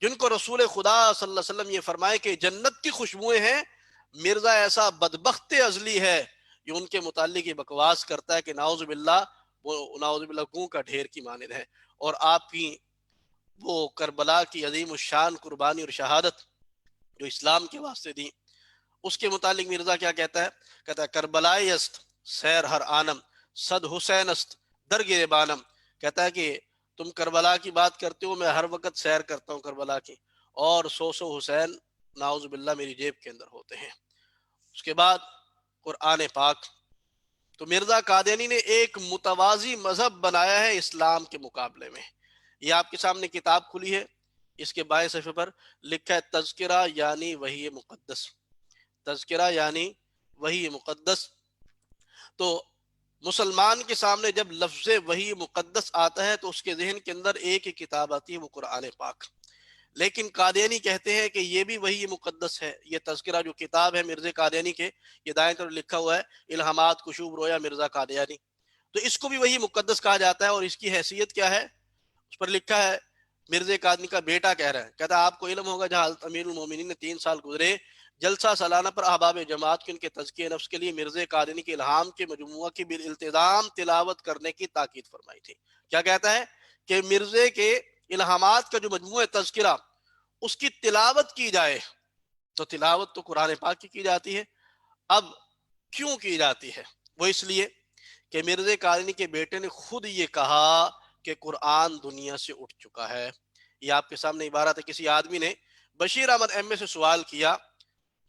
جن کو رسول خدا صلی اللہ علیہ وسلم یہ فرمائے کہ جنت کی خوشبوئیں ہیں، مرزا ایسا بدبخت ازلی ہے جو ان کے متعلق یہ بکواس کرتا ہے کہ نعوذ باللہ وہ نعوذ باللہ گوں کا ڈھیر کی مانند ہے۔ اور آپ کی وہ کربلا کی عظیم الشان قربانی اور شہادت جو اسلام کے واسطے دی، اس کے متعلق مرزا کیا کہتا ہے؟ کہتا ہے کربلائی است سیر ہر آنم صد حسین است در گریبانم۔ کہتا ہے کہ تم کربلا کی بات کرتے ہو، میں ہر وقت سیر کرتا ہوں کربلا کی، اور 100 حسین نعوذ باللہ میری جیب کے اندر ہوتے ہیں۔ اس کے بعد قرآن پاک، تو مرزا قادینی نے ایک متوازی مذہب بنایا ہے اسلام کے مقابلے میں۔ یہ آپ کے سامنے کتاب کھلی ہے، اس کے بائیں صفحے پر لکھا ہے تذکرہ یعنی وحی مقدس، تذکرہ یعنی وحی مقدس۔ تو مسلمان کے سامنے جب لفظ وحی مقدس آتا ہے تو اس کے ذہن کے اندر ایک ہی کتاب آتی ہے، وہ قرآن پاک۔ لیکن قادینی کہتے ہیں کہ یہ بھی وحی مقدس ہے۔ یہ تذکرہ جو کتاب ہے مرزا قادینی کے، یہ دائیں طرف لکھا ہوا ہے الہامات کشوب رویا مرزا قادیانی، تو اس کو بھی وحی مقدس کہا جاتا ہے۔ اور اس کی حیثیت کیا ہے؟ اس پر لکھا ہے مرزا قادینی کا بیٹا کہہ رہا ہے، کہتا ہے آپ کو علم ہوگا جہاں حضرت امیر المومنین نے 3 سال گزرے جلسہ سالانہ پر احباب جماعت کے ان کے تزکیہ نفس کے لیے مرزا قادیانی کے الہام کے مجموعہ کی بالالتزام تلاوت کرنے کی تاکید فرمائی تھی۔ کیا کہتا ہے کہ مرزا کے الہامات کا جو مجموعہ تذکرہ اس کی تلاوت کی جائے، تو تلاوت تو قرآن پاک کی جاتی ہے۔ اب کیوں کی جاتی ہے؟ وہ اس لیے کہ مرزا قادیانی کے بیٹے نے خود یہ کہا کہ قرآن دنیا سے اٹھ چکا ہے۔ یہ آپ کے سامنے عبارت ہے۔ کسی آدمی نے بشیر احمد ایم اے سے سوال کیا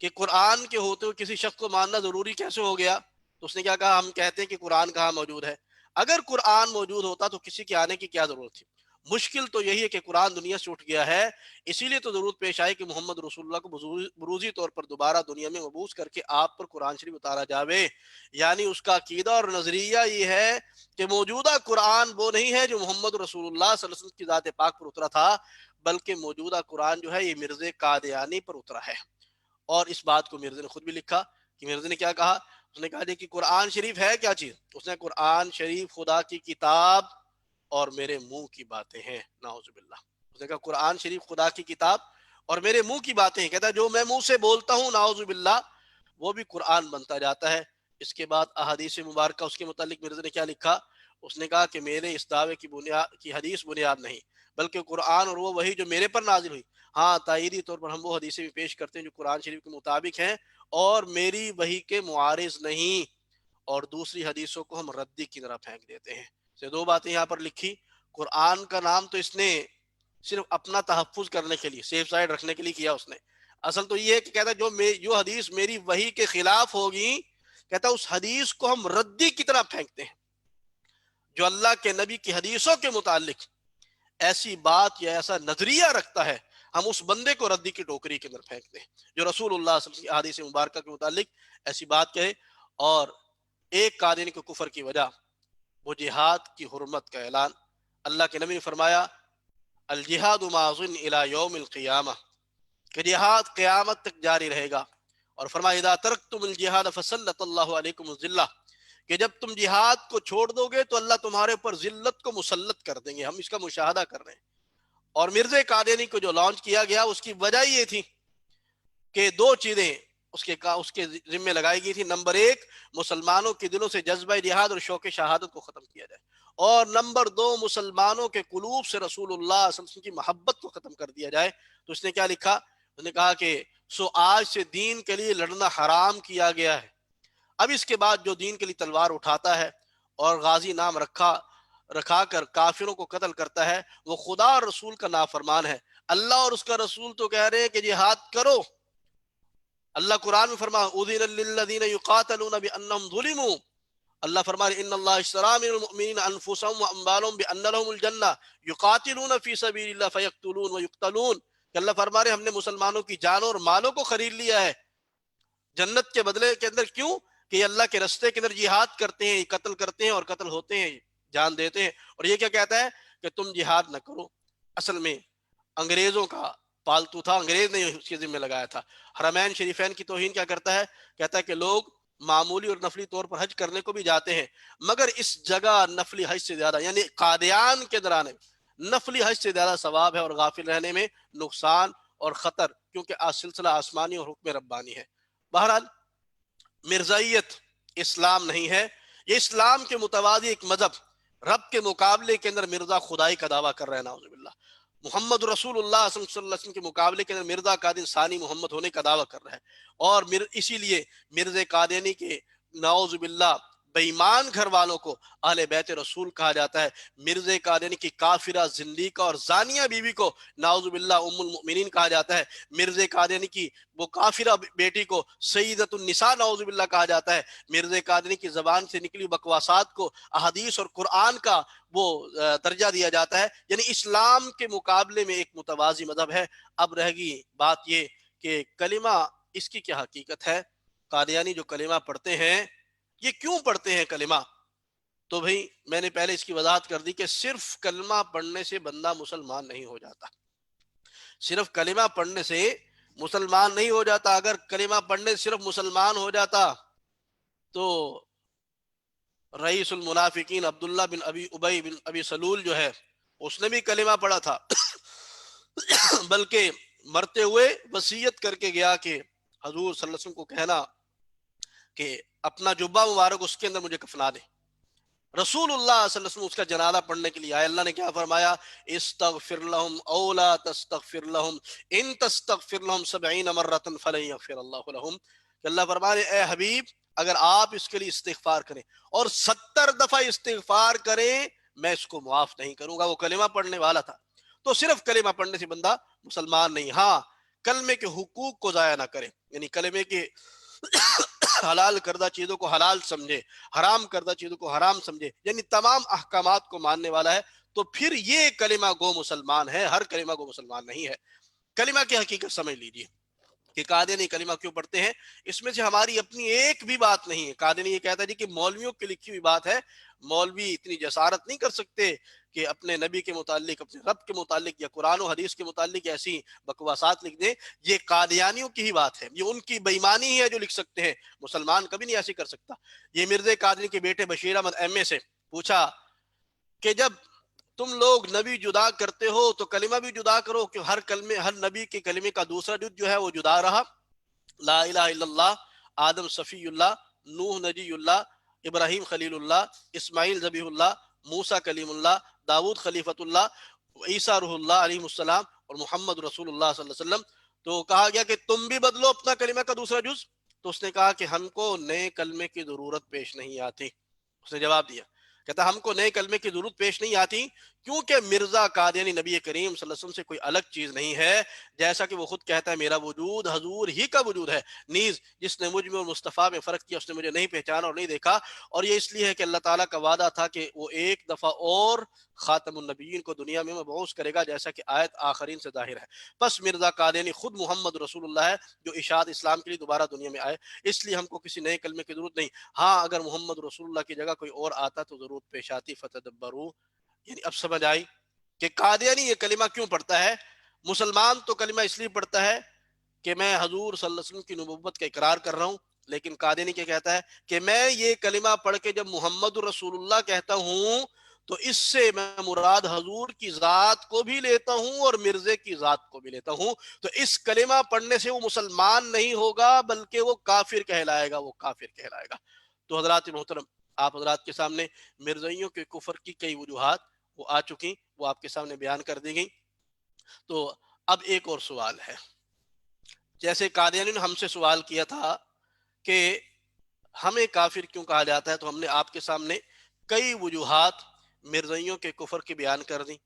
کہ قرآن کے ہوتے ہوئے کسی شخص کو ماننا ضروری کیسے ہو گیا؟ تو اس نے کیا کہا؟ ہم کہتے ہیں کہ قرآن کہاں موجود ہے؟ اگر قرآن موجود ہوتا تو کسی کے آنے کی کیا ضرورت تھی؟ مشکل تو یہی ہے کہ قرآن دنیا سے اٹھ گیا ہے، اسی لیے تو ضرورت پیش آئی کہ محمد رسول اللہ کو بروزی طور پر دوبارہ دنیا میں مبعوث کر کے آپ پر قرآن شریف اتارا جاوے۔ یعنی اس کا عقیدہ اور نظریہ یہ ہے کہ موجودہ قرآن وہ نہیں ہے جو محمد رسول اللہ صلی اللہ علیہ وسلم کی ذات پاک پر اترا تھا، بلکہ موجودہ قرآن جو ہے یہ مرزا قادیانی پر اترا ہے۔ اور اس بات کو مرزا نے خود بھی لکھا کہ مرزا نے کیا کہا؟ اس نے کہا جی کہ قرآن شریف ہے کیا چیز؟ اس نے قرآن شریف خدا کی کتاب اور میرے منہ کی باتیں ہیں، نعوذ باللہ۔ اس نے کہا قرآن شریف خدا کی کتاب اور میرے منہ کی باتیں ہیں۔ کہتا ہے جو میں منہ سے بولتا ہوں نعوذ باللہ وہ بھی قرآن بنتا جاتا ہے۔ اس کے بعد احادیث مبارکہ اس کے متعلق مرزا نے کیا لکھا؟ اس نے کہا کہ میرے اس دعوے کی حدیث بنیاد نہیں، بلکہ قرآن اور وہ وحی جو میرے پر نازل ہوئی۔ ہاں، تائیدی طور پر ہم وہ حدیثیں بھی پیش کرتے ہیں جو قرآن شریف کے مطابق ہیں اور میری وحی کے معارض نہیں، اور دوسری حدیثوں کو ہم ردی کی طرح پھینک دیتے ہیں۔ سے دو باتیں یہاں پر لکھی۔ قرآن کا نام تو اس نے صرف اپنا تحفظ کرنے کے لیے، سیف سائڈ رکھنے کے لیے کیا اس نے۔ اصل تو یہ ہے کہ کہتا ہے جو حدیث میری وحی کے خلاف ہوگی، کہتا ہے اس حدیث کو ہم ردی کی طرح پھینکتے ہیں۔ جو اللہ کے نبی کی حدیثوں کے متعلق ایسی بات یا ایسا نظریہ رکھتا ہے، ہم اس بندے کو ردی کی ٹوکری کے اندر پھینکتے ہیں۔ جو رسول اللہ صلی اللہ علیہ وسلم کی احادیث مبارکہ کے متعلق ایسی بات کہے اور ایک قادیانی کو کفر کی وجہ وہ جہاد کی حرمت کا اعلان۔ اللہ کے نبی نے فرمایا الجہاد ماضٍ الی یوم القیامہ، کہ جہاد قیامت تک جاری رہے گا۔ اور فرمایا اذا ترکتم الجہاد فسلط اللہ علیکم الذلہ، کہ جب تم جہاد کو چھوڑ دو گے تو اللہ تمہارے اوپر ذلت کو مسلط کر دیں گے۔ ہم اس کا مشاہدہ کر رہے ہیں۔ اور مرزا قادیانی کو جو لانچ کیا گیا اس کی وجہ یہ تھی کہ دو چیزیں اس کے ذمہ لگائی گئی تھی۔ نمبر ایک، مسلمانوں کے دلوں سے جذبہ جہاد اور شوق شہادت کو ختم کیا جائے، اور نمبر دو، مسلمانوں کے قلوب سے رسول اللہ صلی اللہ علیہ وسلم کی محبت کو ختم کر دیا جائے۔ تو اس نے کیا لکھا؟ اس نے کہا کہ سو آج سے دین کے لیے لڑنا حرام کیا گیا ہے۔ اب اس کے بعد جو دین کے لیے تلوار اٹھاتا ہے اور غازی نام رکھا کر کافروں کو قتل کرتا ہے، وہ خدا اور رسول کا نافرمان ہے۔ اللہ اور اس کا رسول تو کہہ رہے ہیں کہ جہاد کرو۔ اللہ قرآن میں فرما اذن للذین یقاتلون بانہم ظلموا، اللہ فرما رہے ان اللہ اشتری من المؤمنین انفسهم واموالهم بان لهم الجنہ یقاتلون فی سبیل اللہ فیقتلون ویقتلون، کہ اللہ فرما رہے ہم نے مسلمانوں کی جانوں اور مالوں کو خرید لیا ہے جنت کے بدلے کے اندر۔ کیوں؟ کہ یہ اللہ کے رستے کے اندر جہاد کرتے ہیں، قتل کرتے ہیں اور قتل ہوتے ہیں، جان دیتے ہیں۔ اور یہ کیا کہتا ہے کہ تم جہاد نہ کرو۔ اصل میں انگریزوں کا پالتو تھا، انگریز نے اس کے ذمہ لگایا تھا۔ حرمین شریفین کی توہین کیا کرتا ہے؟ کہتا ہے کہ لوگ معمولی اور نفلی طور پر حج کرنے کو بھی جاتے ہیں، مگر اس جگہ نفلی حج سے زیادہ، یعنی قادیان کے درانے نفلی حج سے زیادہ ثواب ہے، اور غافل رہنے میں نقصان اور خطر، کیونکہ سلسلہ آسمانی اور حکم ربانی ہے۔ بہرحال مرزائیت اسلام نہیں ہے، یہ اسلام کے متوازی ایک مذہب رب کے مقابلے کے اندر مرزا خدائی کا دعویٰ کر رہے ہیں، نعوذ باللہ۔ محمد رسول اللہ صلی اللہ علیہ وسلم کے مقابلے کے اندر مرزا قادیانی ثانی محمد ہونے کا دعویٰ کر رہا ہے، اور اسی لیے مرزا قادیانی کے نعوذ باللہ بے ایمان گھر والوں کو اہل بیت رسول کہا جاتا ہے۔ مرزا قادیانی کی کافرہ زندیقہ اور زانیہ بیوی کو نعوذ باللہ ام المؤمنین کہا جاتا ہے۔ مرزا قادیانی کی وہ کافرہ بیٹی کو سیدۃ النساء نعوذ باللہ کہا جاتا ہے۔ مرزا قادیانی کی زبان سے نکلی بکواسات کو احادیث اور قرآن کا وہ درجہ دیا جاتا ہے۔ یعنی اسلام کے مقابلے میں ایک متوازی مذہب ہے۔ اب رہ گئی بات یہ کہ کلمہ اس کی کیا حقیقت ہے؟ قادیانی جو کلمہ پڑھتے ہیں یہ کیوں پڑھتے ہیں کلمہ؟ تو بھئی میں نے پہلے اس کی وضاحت کر دی کہ صرف کلمہ پڑھنے سے بندہ مسلمان نہیں ہو جاتا، صرف کلمہ پڑھنے سے مسلمان نہیں ہو جاتا۔ اگر کلمہ پڑھنے سے صرف مسلمان ہو جاتا تو رئیس المنافقین عبداللہ بن ابی بن ابی سلول جو ہے اس نے بھی کلمہ پڑھا تھا، بلکہ مرتے ہوئے وصیت کر کے گیا کہ حضور صلی اللہ علیہ وسلم کو کہنا کہ اپنا جبہ مبارک اس کے اندر مجھے کفنا دے. رسول اللہ صلی اللہ علیہ وسلم اس کا جنازہ پڑھنے کے لیے آئے. اللہ نے کیا فرمایا؟ استغفر لهم او لا تستغفر لهم ان تستغفر لهم 70 مرة فلن يغفر الله لهم. کہ اللہ فرمائے اے حبیب اگر آپ اس کے لیے استغفار کریں اور 70 دفعہ استغفار کریں میں اس کو معاف نہیں کروں گا. وہ کلمہ پڑھنے والا تھا تو صرف کلمہ پڑھنے سے بندہ مسلمان نہیں. ہاں کلمے کے حقوق کو ضائع نہ کرے، یعنی کلمے کے حلال کردہ چیزوں کو حلال سمجھے، حرام کردہ چیزوں کو حرام سمجھے، یعنی تمام احکامات کو ماننے والا ہے، تو پھر یہ کلمہ گو مسلمان ہے. ہر کلمہ گو مسلمان نہیں ہے. کلمہ کی حقیقت سمجھ لیجیے کہ قادیانی کلمہ کیوں پڑھتے ہیں. اس میں سے ہماری اپنی ایک بھی بات نہیں ہے. قادیانی یہ کہتا ہے جی کہ مولویوں کی لکھی ہوئی بات ہے، مولوی اتنی جسارت نہیں کر سکتے کہ اپنے نبی کے متعلق، اپنے رب کے متعلق یا قرآن و حدیث کے متعلق ایسی بکواسات لکھ دیں. یہ قادیانیوں کی ہی بات ہے، یہ ان کی بےایمانی ہی ہے جو لکھ سکتے ہیں. مسلمان کبھی نہیں ایسی کر سکتا. یہ مرزا قادری کے بیٹے بشیر احمد ایم اے سے پوچھا کہ جب تم لوگ نبی جدا کرتے ہو تو کلمہ بھی جدا کرو کہ ہر نبی کے کلمے کا دوسرا جز جو ہے وہ جدا رہا. لا الہ الا اللہ، آدم صفی اللہ، نوح نجی اللہ، ابراہیم خلیل اللہ، اسماعیل ذبیح اللہ، موسیٰ کلیم اللہ، داود خلیفۃ اللہ، عیسیٰ روح اللہ علیہ السلام، اور محمد رسول اللہ صلی اللہ علیہ وسلم. تو کہا گیا کہ تم بھی بدلو اپنا کلمہ کا دوسرا جز. تو اس نے کہا کہ ہم کو نئے کلمے کی ضرورت پیش نہیں آتی. اس نے جواب دیا، کہتا ہم کو نئے کلمے کی ضرورت پیش نہیں آتی کیونکہ مرزا قادیانی نبی کریم صلی اللہ علیہ وسلم سے کوئی الگ چیز نہیں ہے. جیسا کہ وہ خود کہتا ہے میرا وجود حضور ہی کا وجود ہے، نیز جس نے مجھ میں اور مصطفیٰ میں فرق کیا اس نے مجھے نہیں پہچانا اور نہیں دیکھا. اور یہ اس لیے ہے کہ اللہ تعالیٰ کا وعدہ تھا کہ وہ ایک دفعہ اور خاتم النبیین کو دنیا میں مبعوث کرے گا، جیسا کہ آیت آخرین سے ظاہر ہے. بس مرزا قادیانی خود محمد رسول اللہ ہے جو اشاعت اسلام کے لیے دوبارہ دنیا میں آئے، اس لیے ہم کو کسی نئے کلمے کی ضرورت نہیں. ہاں اگر محمد رسول اللہ کی جگہ کوئی اور آتا تو ضرورت پیش آتی. فتدبروا، یعنی اب سمجھ آئی کہ قادیانی یہ کلمہ کیوں پڑھتا ہے. مسلمان تو کلمہ اس لیے پڑھتا ہے کہ میں حضور صلی اللہ علیہ وسلم کی نبوت کا اقرار کر رہا ہوں، لیکن قادیانی کیا کہتا ہے کہ میں یہ کلمہ پڑھ کے جب محمد رسول اللہ کہتا ہوں تو اس سے میں مراد حضور کی ذات کو بھی لیتا ہوں اور مرزے کی ذات کو بھی لیتا ہوں. تو اس کلمہ پڑھنے سے وہ مسلمان نہیں ہوگا بلکہ وہ کافر کہلائے گا، وہ کافر کہلائے گا. تو حضرات محترم، آپ حضرات کے سامنے مرزائیوں کے کفر کی کئی وجوہات وہ آ چکی، وہ آپ کے سامنے بیان کر دی گئی. تو اب ایک اور سوال ہے. جیسے قادیانی نے ہم سے سوال کیا تھا کہ ہمیں کافر کیوں کہا جاتا ہے، تو ہم نے آپ کے سامنے کئی وجوہات مرزائیوں کے کفر کی بیان کر دی.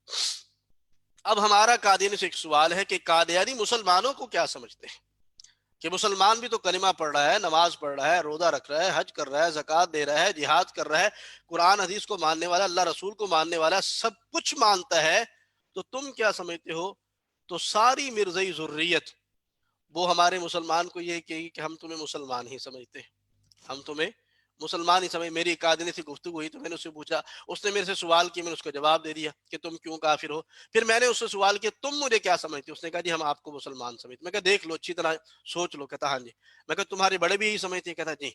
اب ہمارا قادیانی سے ایک سوال ہے کہ قادیانی مسلمانوں کو کیا سمجھتے ہیں کہ مسلمان بھی تو کلمہ پڑھ رہا ہے، نماز پڑھ رہا ہے، روزہ رکھ رہا ہے، حج کر رہا ہے، زکوٰۃ دے رہا ہے، جہاد کر رہا ہے، قرآن حدیث کو ماننے والا، اللہ رسول کو ماننے والا، سب کچھ مانتا ہے، تو تم کیا سمجھتے ہو؟ تو ساری مرزائی ذریت وہ ہمارے مسلمان کو یہ کہے کہ ہم تمہیں مسلمان ہی سمجھتے ہیں، ہم تمہیں مسلمان ہی سمجھ. میری ایک آدمی سے گفتگو ہوئی تو میں نے اس سے پوچھا، اس نے میرے سے سوال کیا، میں نے اس کو جواب دے دیا کہ تم کیوں کافر ہو. پھر میں نے اس سے سوال کیا تم مجھے کیا سمجھتے ہو؟ اس نے کہا جی ہم آپ کو مسلمان سمجھتے. میں کہا دیکھ لو اچھی طرح سوچ لو. کہتا ہاں جی. میں کہا تمہارے بڑے بھی یہی سمجھتے ہیں؟ کہتا جی.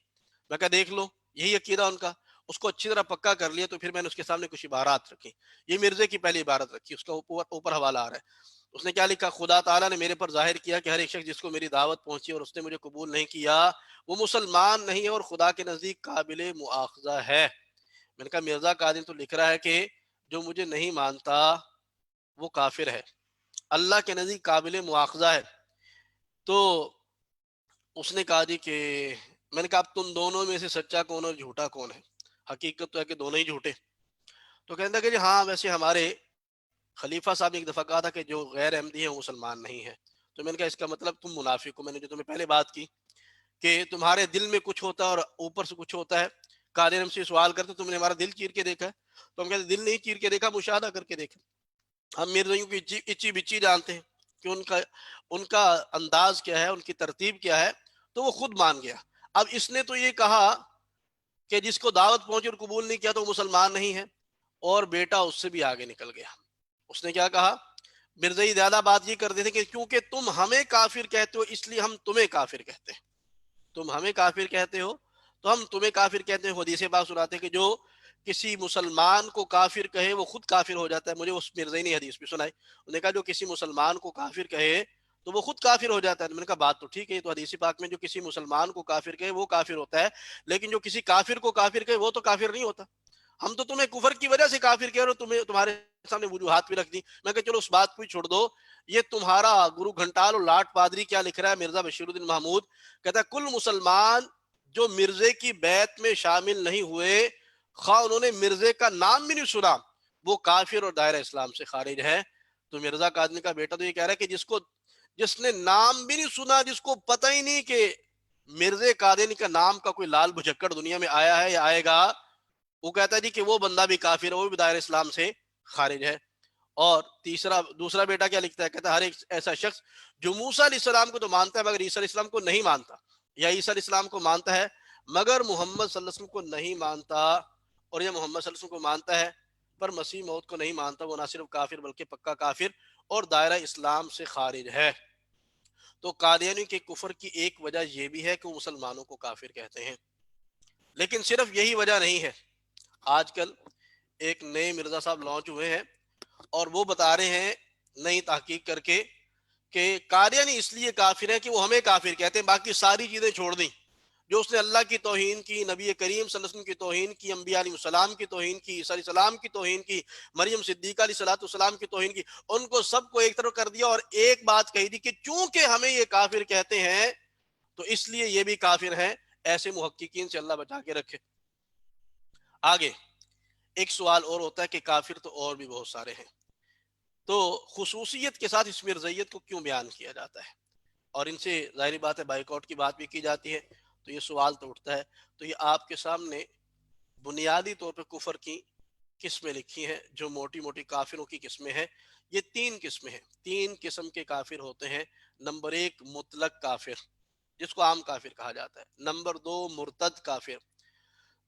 میں کہا دیکھ لو یہی عقیدہ ان کا. اس کو اچھی طرح پکا کر لیا. تو پھر میں نے اس کے سامنے کچھ عبارات رکھی. یہ مرزے کی پہلی عبارت رکھی، اس کا اوپر حوالہ آ رہا ہے. اس نے کیا لکھا؟ خدا تعالیٰ نے میرے پر ظاہر کیا کہ ہر ایک شخص جس کو میری دعوت پہنچی اور اس نے مجھے قبول نہیں کیا وہ مسلمان نہیں ہے اور خدا کے نزدیک قابل مؤاخذہ ہے. میں نے کہا مرزا قادری تو لکھ رہا ہے کہ جو مجھے نہیں مانتا وہ کافر ہے، اللہ کے نزدیک قابل مؤاخذہ ہے. تو اس نے کہا جی کہ میں نے کہا اب تم دونوں میں سے سچا کون اور جھوٹا کون ہے؟ حقیقت تو ہے کہ دونوں ہی جھوٹے. تو کہتا کہ جی ہاں ویسے ہمارے خلیفہ صاحب نے ایک دفعہ کہا تھا کہ جو غیر احمدی ہیں وہ مسلمان نہیں ہیں. تو میں نے کہا اس کا مطلب تم منافق ہو. میں نے جو تمہیں پہلے بات کی کہ تمہارے دل میں کچھ ہوتا ہے اور اوپر سے کچھ ہوتا ہے. قادری ہم سے سوال کرتے تم نے ہمارا دل چیر کے دیکھا ہے؟ تو ہم کہتے دل نہیں چیر کے دیکھا، مشاہدہ کر کے دیکھا. ہم مرزائیوں کی اچی بچی جانتے ہیں کہ ان کا انداز کیا ہے، ان کی ترتیب کیا ہے. تو وہ خود مان گیا. اب اس نے تو یہ کہا کہ جس کو دعوت پہنچی اور قبول نہیں کیا تو وہ مسلمان نہیں ہے، اور بیٹا اس سے بھی آگے نکل گیا. اس نے کیا کہا؟ مرزائی زیادہ بات یہ کرتے تھے کہ کیونکہ تم ہمیں کافر کہتے ہو اس لیے ہم تمہیں کافر کہتے ہیں. تم ہمیں کافر کہتے ہو تو ہم تمہیں کافر کہتے ہیں. حدیث بات سناتے کہ جو کسی مسلمان کو کافر کہے وہ خود کافر ہو جاتا ہے. مجھے اس مرزائی نے حدیث بھی سنائی. انہوں نے کہا جو کسی مسلمان کو کافر کہے تو وہ خود کافر ہو جاتا ہے. میں نے کہا بات تو ٹھیک ہے، تو حدیث پاک میں جو کسی مسلمان کو کافر کہے وہ کافر ہوتا ہے، لیکن جو کسی کافر کو کافر کہے وہ تو کافر نہیں ہوتا. ہم تو تمہیں کفر کی وجہ سے کافر کہہ رہے ہو، تمہیں تمہارے سامنے وجوہات بھی رکھ دی. میں کہ چلو اس بات کو ہی چھوڑ دو، یہ تمہارا گرو گھنٹال اور لاٹ پادری کیا لکھ رہا ہے مرزا بشیر الدین محمود، کہتا ہے کل مسلمان جو مرزے کی بیعت میں شامل نہیں ہوئے، خواہ انہوں نے مرزے کا نام بھی نہیں سنا، وہ کافر اور دائرہ اسلام سے خارج ہے. تو مرزا قادری کا بیٹا تو یہ کہہ رہا ہے کہ جس نے نام بھی نہیں سنا، جس کو پتہ ہی نہیں کہ مرزے قادری کا نام کا کوئی لال بھجکڑ دنیا میں آیا ہے یا آئے گا، وہ کہتا ہے جی کہ وہ بندہ بھی کافر ہے، وہ بھی دائرہ اسلام سے خارج ہے. اور دوسرا بیٹا کیا لکھتا ہے، کہتا ہے ہر ایک ایسا شخص جو موسیٰ علیہ السلام کو تو مانتا ہے مگر عیسیٰ علیہ السلام کو نہیں مانتا، یا عیسیٰ علیہ السلام کو مانتا ہے مگر محمد صلی اللہ علیہ وسلم کو نہیں مانتا، اور یہ محمد صلی اللہ علیہ وسلم کو مانتا ہے پر مسیح موت کو نہیں مانتا، وہ نہ صرف کافر بلکہ پکا کافر اور دائرہ اسلام سے خارج ہے. تو قادیانی کے کفر کی ایک وجہ یہ بھی ہے کہ وہ مسلمانوں کو کافر کہتے ہیں. لیکن صرف یہی وجہ نہیں ہے. آج کل ایک نئے مرزا صاحب لانچ ہوئے ہیں اور وہ بتا رہے ہیں نئی تحقیق کر کے کہ قادیانی اس لیے کافر ہے کہ وہ ہمیں کافر کہتے ہیں، باقی ساری چیزیں چھوڑ دیں. جو اس نے اللہ کی توہین کی، نبی کریم صلی اللہ علیہ وسلم کی توہین کی، انبیاء علیہ السلام کی توہین کی، عیسیٰ علیہ السلام کی توہین کی، مریم صدیقہ علیہ السلام کی توہین کی، ان کو سب کو ایک طرف کر دیا اور ایک بات کہی دی کہ چونکہ ہمیں یہ کافر کہتے ہیں تو اس لیے یہ بھی کافر ہیں. ایسے محققین سے اللہ بچا کے رکھے. آگے ایک سوال اور ہوتا ہے کہ کافر تو اور بھی بہت سارے ہیں، تو خصوصیت کے ساتھ اس مرزیت کو کیوں بیان کیا جاتا ہے، اور ان سے ظاہری بات ہے بائیکاٹ کی بات بھی کی جاتی ہے. تو یہ سوال تو اٹھتا ہے. تو یہ آپ کے سامنے بنیادی طور پہ کفر کی قسمیں لکھی ہیں جو موٹی موٹی کافروں کی قسمیں ہیں. یہ 3 قسمیں ہیں، 3 قسم کے کافر ہوتے ہیں. نمبر 1 مطلق کافر جس کو عام کافر کہا جاتا ہے. نمبر 2 مرتد کافر.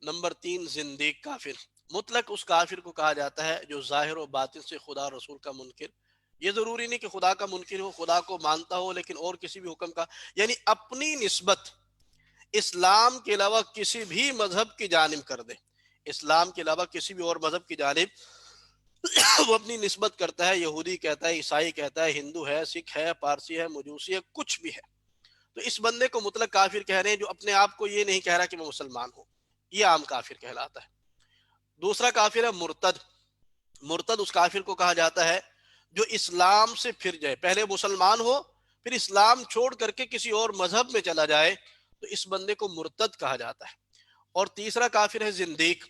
نمبر 3 زندیق کافر. مطلق اس کافر کو کہا جاتا ہے جو ظاہر و باطن سے خدا رسول کا منکر، یہ ضروری نہیں کہ خدا کا منکر ہو، خدا کو مانتا ہو لیکن اور کسی بھی حکم کا، یعنی اپنی نسبت اسلام کے علاوہ کسی بھی مذہب کی جانب کر دے، اسلام کے علاوہ کسی بھی اور مذہب کی جانب وہ اپنی نسبت کرتا ہے، یہودی کہتا ہے، عیسائی کہتا ہے، ہندو ہے، سکھ ہے، پارسی ہے، مجوسی ہے، کچھ بھی ہے، تو اس بندے کو مطلق کافر کہہ رہے ہیں جو اپنے آپ کو یہ نہیں کہہ رہا کہ میں مسلمان ہوں. یہ عام کافر کہلاتا ہے. دوسرا کافر ہے مرتد. مرتد اس کافر کو کہا جاتا ہے جو اسلام سے پھر جائے، پہلے مسلمان ہو پھر اسلام چھوڑ کر کے کسی اور مذہب میں چلا جائے، تو اس بندے کو مرتد کہا جاتا ہے. اور تیسرا کافر ہے زندیق.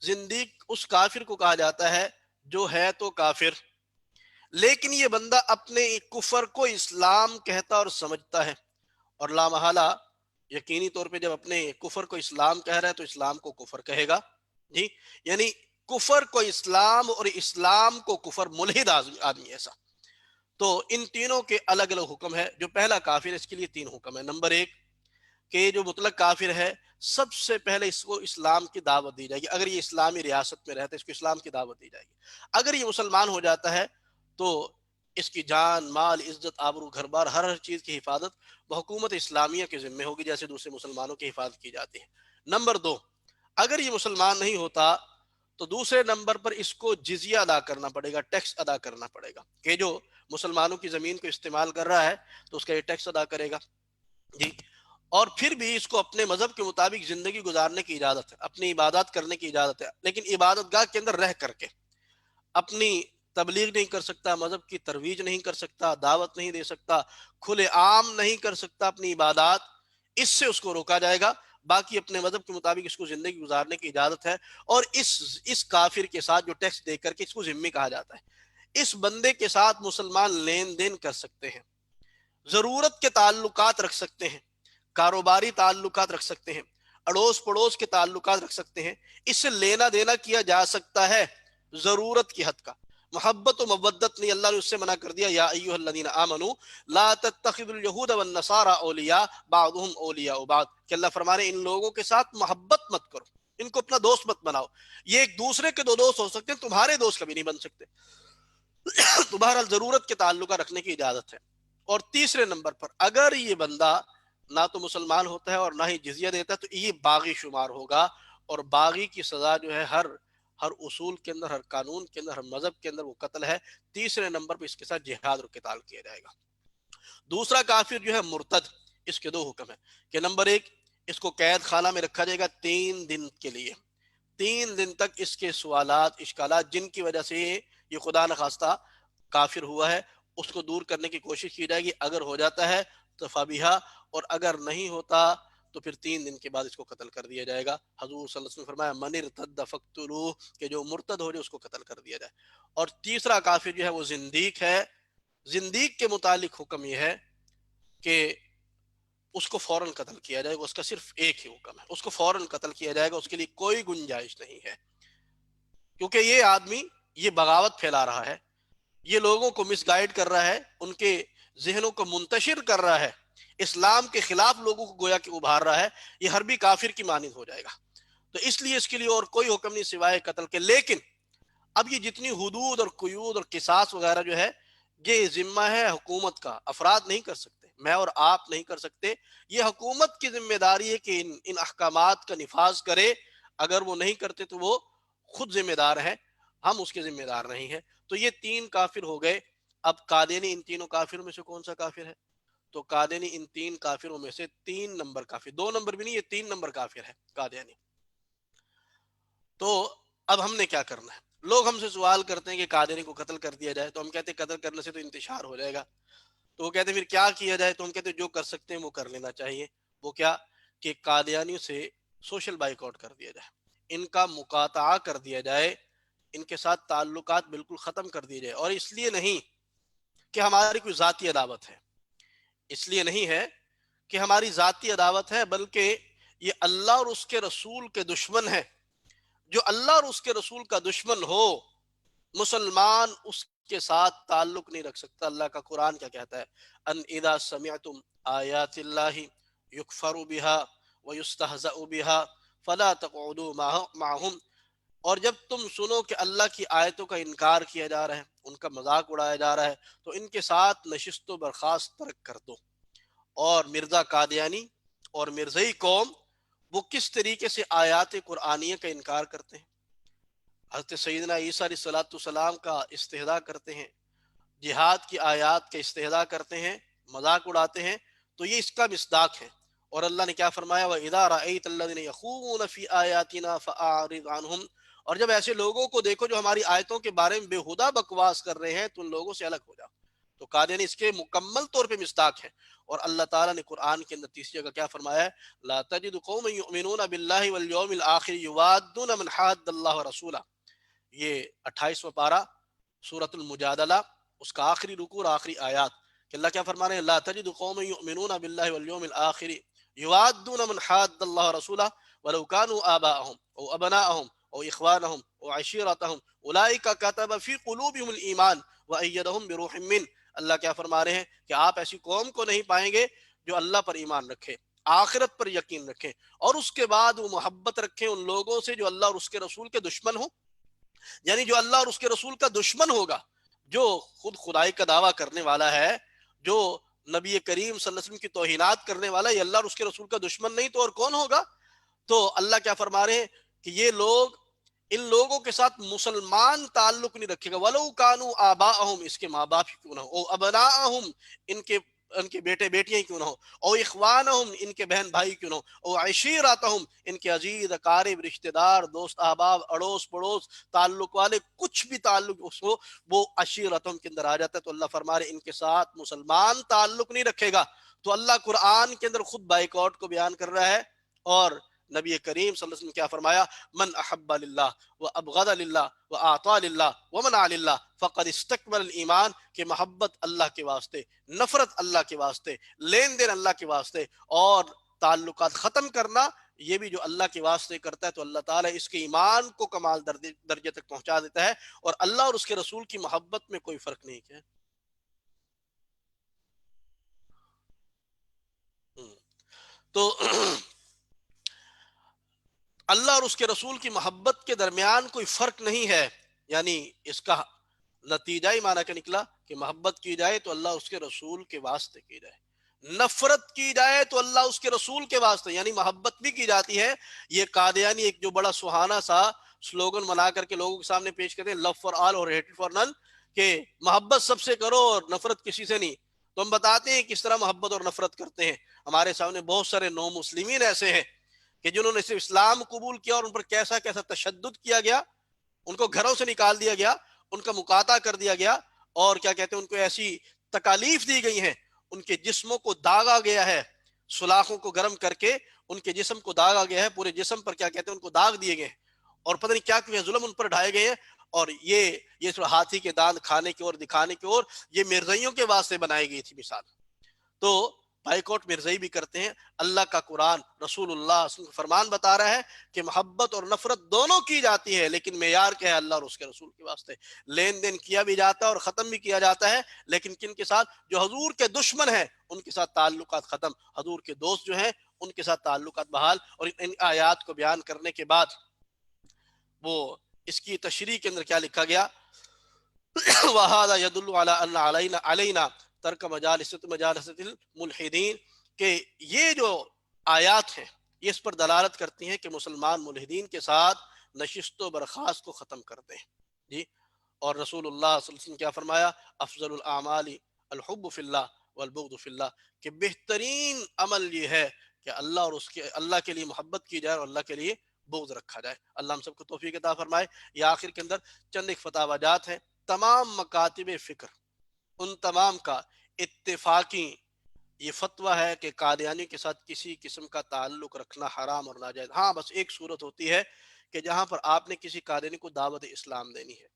زندیق اس کافر کو کہا جاتا ہے جو ہے تو کافر لیکن یہ بندہ اپنے کفر کو اسلام کہتا اور سمجھتا ہے، اور لا محالہ یقینی طور پہ جب اپنے کفر کو اسلام کہہ رہا ہے تو اسلام کو کفر کہے گا. جی یعنی کفر کو اسلام اور اسلام کو کفر، ملحد آدمی ایسا. تو ان تینوں کے الگ الگ حکم ہے. جو پہلا کافر ہے اس کے لیے 3 حکم ہے. نمبر 1 کہ جو مطلق کافر ہے سب سے پہلے اس کو اسلام کی دعوت دی جائے گی. اگر یہ اسلامی ریاست میں رہتا ہے اس کو اسلام کی دعوت دی جائے گی. اگر یہ مسلمان ہو جاتا ہے تو اس کی جان، مال، عزت، آبرو، گھر بار، ہر چیز کی حفاظت وہ حکومت اسلامیہ کے ذمہ ہوگی جیسے دوسرے مسلمانوں کی حفاظت کی جاتی ہے. نمبر 2 اگر یہ مسلمان نہیں ہوتا تو دوسرے نمبر پر اس کو جزیہ ادا کرنا پڑے گا، ٹیکس ادا کرنا پڑے گا، کہ جو مسلمانوں کی زمین کو استعمال کر رہا ہے تو اس کا یہ ٹیکس ادا کرے گا. جی اور پھر بھی اس کو اپنے مذہب کے مطابق زندگی گزارنے کی اجازت ہے، اپنی عبادات کرنے کی اجازت ہے، لیکن عبادت گاہ کے اندر رہ کر کے اپنی تبلیغ نہیں کر سکتا، مذہب کی ترویج نہیں کر سکتا، دعوت نہیں دے سکتا، کھلے عام نہیں کر سکتا اپنی عبادات، اس سے اس کو روکا جائے گا. باقی اپنے مذہب کے مطابق اس کو زندگی گزارنے کی اجازت ہے. اور اس کافر کے ساتھ جو ٹیکس دے کر کے اس کو ذمہ کہا جاتا ہے، اس بندے کے ساتھ مسلمان لین دین کر سکتے ہیں، ضرورت کے تعلقات رکھ سکتے ہیں، کاروباری تعلقات رکھ سکتے ہیں، اڑوس پڑوس کے تعلقات رکھ سکتے ہیں، اس سے لینا دینا کیا جا سکتا ہے ضرورت کی حد کا. محبت و مودت نہیں، اللہ نے اس سے منع کر دیا، یا ایھا الذین آمنوا لا تتخذوا اليہود والنصارى اولیاء بعضهم اولیاء بعض، کہ اللہ فرما رہے ہیں ان لوگوں کے ساتھ محبت مت کرو، ان کو اپنا دوست مت بناؤ. یہ ایک دوسرے کے دو دوست ہو سکتے ہیں، تمہارے دوست کبھی نہیں بن سکتے. تمہارا ضرورت کے تعلقات رکھنے کی اجازت ہے. اور تیسرے نمبر پر اگر یہ بندہ نہ تو مسلمان ہوتا ہے اور نہ ہی جزیہ دیتا ہے تو یہ باغی شمار ہوگا، اور باغی کی سزا جو ہے ہر اصول کے اندر، ہر قانون کے اندر، ہر مذہب کے اندر وہ قتل ہے. تیسرے نمبر پہ اس کے ساتھ جہاد اور قتال کیا جائے گا. دوسرا کافر جو ہے مرتد، اس کے دو حکم ہیں کہ نمبر ایک، اس کو قید خانہ میں رکھا جائے گا 3 دن کے لیے، 3 دن تک اس کے سوالات اشکالات جن کی وجہ سے یہ خدا نخواستہ کافر ہوا ہے اس کو دور کرنے کی کوشش کی جائے گی، اگر ہو جاتا ہے تو فبیہا، اور اگر نہیں ہوتا تو پھر 3 دن کے بعد اس کو قتل کر دیا جائے گا۔ حضور صلی اللہ علیہ وسلم نے فرمایا من ارتد فقتلوہ، کہ جو مرتد ہو جائے اس کو قتل کر دیا جائے۔ اور تیسرا کافر جو ہے وہ زندیق ہے، زندیق کے متعلق حکم یہ ہے کہ اس کو فوراً قتل کیا جائے گا، اس کا صرف ایک ہی حکم ہے، اس کو فوراً قتل کیا جائے گا، اس کے لیے کوئی گنجائش نہیں ہے، کیونکہ یہ آدمی یہ بغاوت پھیلا رہا ہے، یہ لوگوں کو مس گائیڈ کر رہا ہے، ان کے ذہنوں کو منتشر کر رہا ہے، اسلام کے خلاف لوگوں کو گویا کہ ابھار رہا ہے، یہ حربی کافر کی مانند ہو جائے گا۔ تو اس لیے اس کے لیے اور کوئی حکم نہیں سوائے قتل کے۔ لیکن اب یہ جتنی حدود اور قیود اور قصاص وغیرہ جو ہے یہ ذمہ ہے حکومت کا، افراد نہیں کر سکتے، میں اور آپ نہیں کر سکتے، یہ حکومت کی ذمہ داری ہے کہ ان احکامات کا نفاذ کرے، اگر وہ نہیں کرتے تو وہ خود ذمہ دار ہیں، ہم اس کے ذمہ دار نہیں ہیں۔ تو یہ 3 کافر ہو گئے۔ اب قادیانی ان تینوں کافروں میں سے کون سا کافر ہے؟ تو قادیانی ان 3 کافروں میں سے 3 نمبر کافر، 2 نمبر بھی نہیں، یہ 3 نمبر کافر ہے قادیانی۔ تو اب ہم نے کیا کرنا ہے؟ لوگ ہم سے سوال کرتے ہیں کہ قادیانی کو قتل کر دیا جائے، تو ہم کہتے ہیں قتل کرنے سے تو انتشار ہو جائے گا، تو وہ کہتے ہیں پھر کیا کیا جائے؟ تو ہم کہتے ہیں جو کر سکتے ہیں وہ کر لینا چاہیے۔ وہ کیا؟ کہ قادیانیوں سے سوشل بائیک آؤٹ کر دیا جائے، ان کا مقاطعہ کر دیا جائے، ان کے ساتھ تعلقات بالکل ختم کر دیے جائے۔ اور اس لیے نہیں کہ ہماری کوئی ذاتی عداوت ہے، اس لیے نہیں ہے کہ ہماری ذاتی عداوت ہے، بلکہ یہ اللہ اور اس کے رسول کے دشمن ہے۔ جو اللہ اور اس کے رسول کا دشمن ہو مسلمان اس کے ساتھ تعلق نہیں رکھ سکتا۔ اللہ کا قرآن کیا کہتا ہے؟ ان اذا سمعتم آیات اللہ یکفر بها ویستہزأ بها فلا تقعدوا معهم، اور جب تم سنو کہ اللہ کی آیتوں کا انکار کیا جا رہا ہے، ان کا مذاق اڑایا جا رہا ہے، تو ان کے ساتھ نشست و برخاست ترک کر دو۔ اور مرزا قادیانی اور مرزائی قوم وہ کس طریقے سے آیات قرآنیہ کا انکار کرتے ہیں، حضرت سیدنا عیسیٰ علیہ السلام کا استہزاء کرتے ہیں، جہاد کی آیات کا استہزاء کرتے ہیں، مذاق اڑاتے ہیں، تو یہ اس کا مصداق ہے۔ اور اللہ نے کیا فرمایا؟ وَإِذَا رَأَيْتَ الَّذِينَ يَخُوضُونَ فِي آيَاتِنَا فَأَعْرِضْ عَنْهُمْ، اور جب ایسے لوگوں کو دیکھو جو ہماری آیتوں کے بارے میں بےہودہ بکواس کر رہے ہیں تو ان لوگوں سے الگ ہو جاؤ۔ تو قادیانی اس کے مکمل طور پہ مصداق ہے۔ اور اللہ تعالیٰ نے قرآن کے اندر تیسری جگہ کیا فرمایا ہے؟ لا تجد قوم یؤمنون باللہ والیوم الآخر یوادون من حاد اللہ ورسولہ، یہ 28واں پارہ سورۃ المجادلہ، اس کا آخری رکوع اور آخری آیات کہ اللہ کیا فرما رہے ہیں؟ لا تجد قوم یؤمنون باللہ والیوم الآخر یوادون من حاد اللہ ورسولہ ولو كانوا آباءهم او ابناءهم او اخوانهم او عشیرتهم اولئک كتب في قلوبهم الایمان وأیدهم بروح من۔ اللہ کیا فرما رہے ہیں کہ آپ ایسی قوم کو نہیں پائیں گے جو اللہ پر ایمان رکھے، آخرت پر یقین رکھے، اور اس کے بعد وہ محبت رکھیں ان لوگوں سے جو اللہ اور اس کے رسول کے دشمن ہوں۔ یعنی جو اللہ اور اس کے رسول کا دشمن ہوگا، جو خود خدائی کا دعویٰ کرنے والا ہے، جو نبی کریم صلی اللہ علیہ وسلم کی توہینات کرنے والا ہے، یہ اللہ اور اس کے رسول کا دشمن نہیں تو اور کون ہوگا؟ تو اللہ کیا فرما رہے ہیں کہ یہ لوگ، ان لوگوں کے ساتھ مسلمان تعلق نہیں رکھے گا۔ وَلَوْ كَانُوا آبَاءَهُمْ، اس کے ماں باپ ہی کیوں نہ ہو، او ابناءَهُمْ، ان کے بیٹے بیٹیاں کیوں نہ ہو، او اخوانہم، ان کے بہن بھائی کیوں نہ ہو، او عشیرتہم، ان کے عزیز اقارب رشتہ دار دوست احباب اڑوس پڑوس تعلق والے، کچھ بھی تعلق اس کو وہ عشیرتہم کے اندر آ جاتا ہے۔ تو اللہ فرما رہے ان کے ساتھ مسلمان تعلق نہیں رکھے گا۔ تو اللہ قرآن کے اندر خود بائیکاٹ کو بیان کر رہا ہے، اور نبی کریم صلی اللہ علیہ وسلم کیا فرمایا؟ من احب للہ وابغض للہ واعطى للہ ومنع للہ فقد استکمل الایمان، کہ محبت اللہ کے واسطے، نفرت اللہ کے واسطے، لین دین اللہ کے واسطے، اور تعلقات ختم کرنا یہ بھی جو اللہ کے واسطے کرتا ہے، تو اللہ تعالیٰ اس کے ایمان کو کمال درجے تک پہنچا دیتا ہے۔ اور اللہ اور اس کے رسول کی محبت میں کوئی فرق نہیں ہے۔ تو اللہ اور اس کے رسول کی محبت کے درمیان کوئی فرق نہیں ہے، یعنی اس کا نتیجہ ہی مانا کہ نکلا کہ محبت کی جائے تو اللہ اس کے رسول کے واسطے کی جائے، نفرت کی جائے تو اللہ اس کے رسول کے واسطے، یعنی محبت بھی کی جاتی ہے۔ یہ قادیانی ایک جو بڑا سہانا سا سلوگن بنا کر کے لوگوں کے سامنے پیش کرتے ہیں، لو فار آل اور ہیٹ فار نن، کہ محبت سب سے کرو اور نفرت کسی سے نہیں۔ تو ہم بتاتے ہیں کس طرح محبت اور نفرت کرتے ہیں. ہمارے سامنے بہت سارے نو مسلمین ایسے ہیں کہ جنہوں نے صرف اسلام قبول کیا اور ان پر کیسا کیسا تشدد کیا گیا، ان کو گھروں سے نکال دیا گیا، ان کا مقاطع کر دیا گیا، اور کیا کہتے ہیں ان کو ایسی تکالیف دی گئی ہیں، ان کے جسموں کو داغا گیا ہے، سلاخوں کو گرم کر کے ان کے جسم کو داغا گیا ہے، پورے جسم پر کیا کہتے ہیں ان کو داغ دیے گئے ہیں، اور پتہ نہیں کیا کیا ظلم ان پر ڈھائے گئے ہیں. اور یہ ہاتھی کے دانت کھانے کی اور دکھانے کی اور یہ مرزائیوں کے واسطے بنائی گئی تھی مثال. تو بائیکاٹ مرزائی بھی کرتے ہیں. اللہ کا قرآن، رسول اللہ صلی اللہ علیہ وسلم کا فرمان بتا رہا ہے کہ محبت اور نفرت دونوں کی جاتی ہے، لیکن معیار کیا ہے؟ اللہ اور اس کے رسول کے واسطے. لین دین کیا بھی جاتا ہے اور ختم بھی کیا جاتا ہے، لیکن کن کے ساتھ؟ جو حضور کے دشمن ہیں ان کے ساتھ تعلقات ختم، حضور کے دوست جو ہیں ان کے ساتھ تعلقات بحال. اور ان آیات کو بیان کرنے کے بعد وہ اس کی تشریح کے اندر کیا لکھا گیا؟ وَهَذَا يَدُلُّ عَلَىٰ أَنَّ عَلَيْنَا تَرْكَ مَجَالِسَةِ الْمُلْحِدِينَ، کہ یہ جو آیات ہیں یہ اس پر دلالت کرتی ہیں کہ مسلمان ملحدین کے ساتھ نشست و برخاست کو ختم کر دیں. جی. اور رسول اللہ صلی اللہ علیہ وسلم کیا فرمایا؟ افضل الاعمال الحب فی اللہ والبغض فی اللہ، کہ بہترین عمل یہ ہے کہ اللہ کے لیے محبت کی جائے اور اللہ کے لیے بغض رکھا جائے. اللہ ہم سب کو توفیق عطا فرمائے. یہ آخر کے اندر چند ایک فتاوی جات ہیں. تمام مکاتب فکر ان تمام کا اتفاقی یہ فتویٰ ہے کہ قادیانی کے ساتھ کسی قسم کا تعلق رکھنا حرام اور ناجائز. ہاں بس ایک صورت ہوتی ہے کہ جہاں پر آپ نے کسی قادیانی کو دعوت اسلام دینی ہے،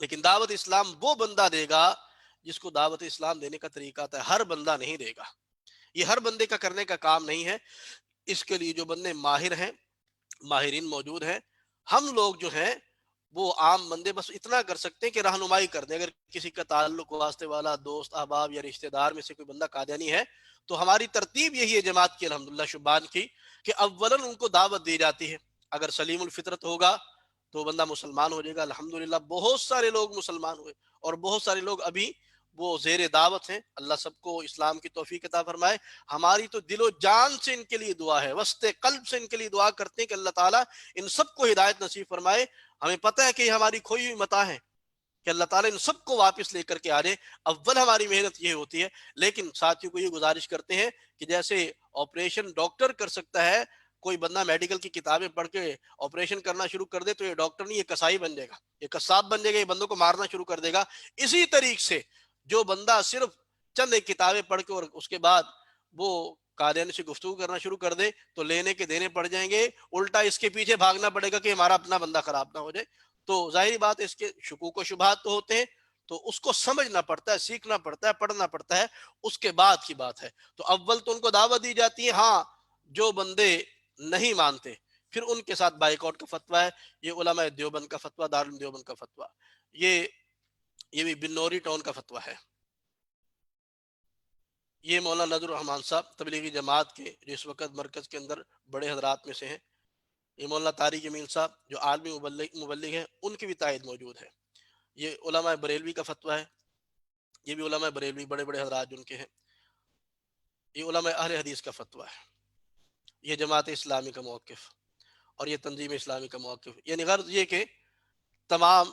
لیکن دعوت اسلام وہ بندہ دے گا جس کو دعوت اسلام دینے کا طریقہ آتا ہے. ہر بندہ نہیں دے گا، یہ ہر بندے کا کرنے کا کام نہیں ہے. اس کے لیے جو بندے ماہر ہیں، ماہرین موجود ہیں. ہم لوگ جو ہیں وہ عام بندے بس اتنا کر سکتے ہیں کہ رہنمائی کر دیں. اگر کسی کا تعلق واسطے والا دوست احباب یا رشتہ دار میں سے کوئی بندہ قادیانی ہے تو ہماری ترتیب یہی ہے جماعت کی الحمدللہ شبان کی کہ اولاً ان کو دعوت دی جاتی ہے. اگر سلیم الفطرت ہوگا تو بندہ مسلمان ہو جائے گا. الحمدللہ بہت سارے لوگ مسلمان ہوئے اور بہت سارے لوگ ابھی وہ زیر دعوت ہیں. اللہ سب کو اسلام کی توفیق عطا فرمائے. ہماری تو دل و جان سے ان کے لیے دعا ہے، وسط قلب سے ان کے لیے دعا کرتے ہیں کہ اللہ تعالیٰ ان سب کو ہدایت نصیب فرمائے. ہمیں پتہ ہے کہ یہ ہماری کھوئی ہوئی متاع ہے کہ اللہ تعالیٰ ان سب کو واپس لے کر کے آ جائے. اول ہماری محنت یہ ہوتی ہے. لیکن ساتھیوں کو یہ گزارش کرتے ہیں کہ جیسے آپریشن ڈاکٹر کر سکتا ہے، کوئی بندہ میڈیکل کی کتابیں پڑھ کے آپریشن کرنا شروع کر دے تو یہ ڈاکٹر نہیں، یہ کسائی بن جائے گا، یہ قصاب بن جائے گا، یہ بندوں کو مارنا شروع کر دے گا. اسی طریقے سے جو بندہ صرف چند ایک کتابیں پڑھ کے اور اس کے بعد وہ قادیانی سے گفتگو کرنا شروع کر دے تو لینے کے دینے پڑ جائیں گے، الٹا اس کے پیچھے بھاگنا پڑے گا کہ ہمارا اپنا بندہ خراب نہ ہو جائے. تو ظاہری بات ہے اس کے شکوک و شبہات تو ہوتے ہیں، تو اس کو سمجھنا پڑتا ہے، سیکھنا پڑتا ہے، پڑھنا پڑتا ہے. اس کے بعد کی بات ہے. تو اول تو ان کو دعوت دی جاتی ہے. ہاں جو بندے نہیں مانتے پھر ان کے ساتھ بائیکاٹ کا فتویٰ ہے. یہ علماء دیوبند کا فتویٰ، دارالعلوم دیوبند کا فتویٰ، یہ بھی بنوری ٹاؤن کا فتویٰ ہے. یہ مولانا نذر الرحمان صاحب تبلیغی جماعت کے جو اس وقت مرکز کے اندر بڑے حضرات میں سے ہیں. یہ مولانا طارق جمیل صاحب جو عالمی مبلغ ہیں، ان کی بھی تائید موجود ہے. یہ علماء بریلوی کا فتویٰ ہے. یہ بھی علماء بریلوی بڑے بڑے حضرات جن کے ہیں. یہ علماء اہل حدیث کا فتویٰ ہے. یہ جماعت اسلامی کا موقف اور یہ تنظیم اسلامی کا موقف. یعنی غرض یہ کہ تمام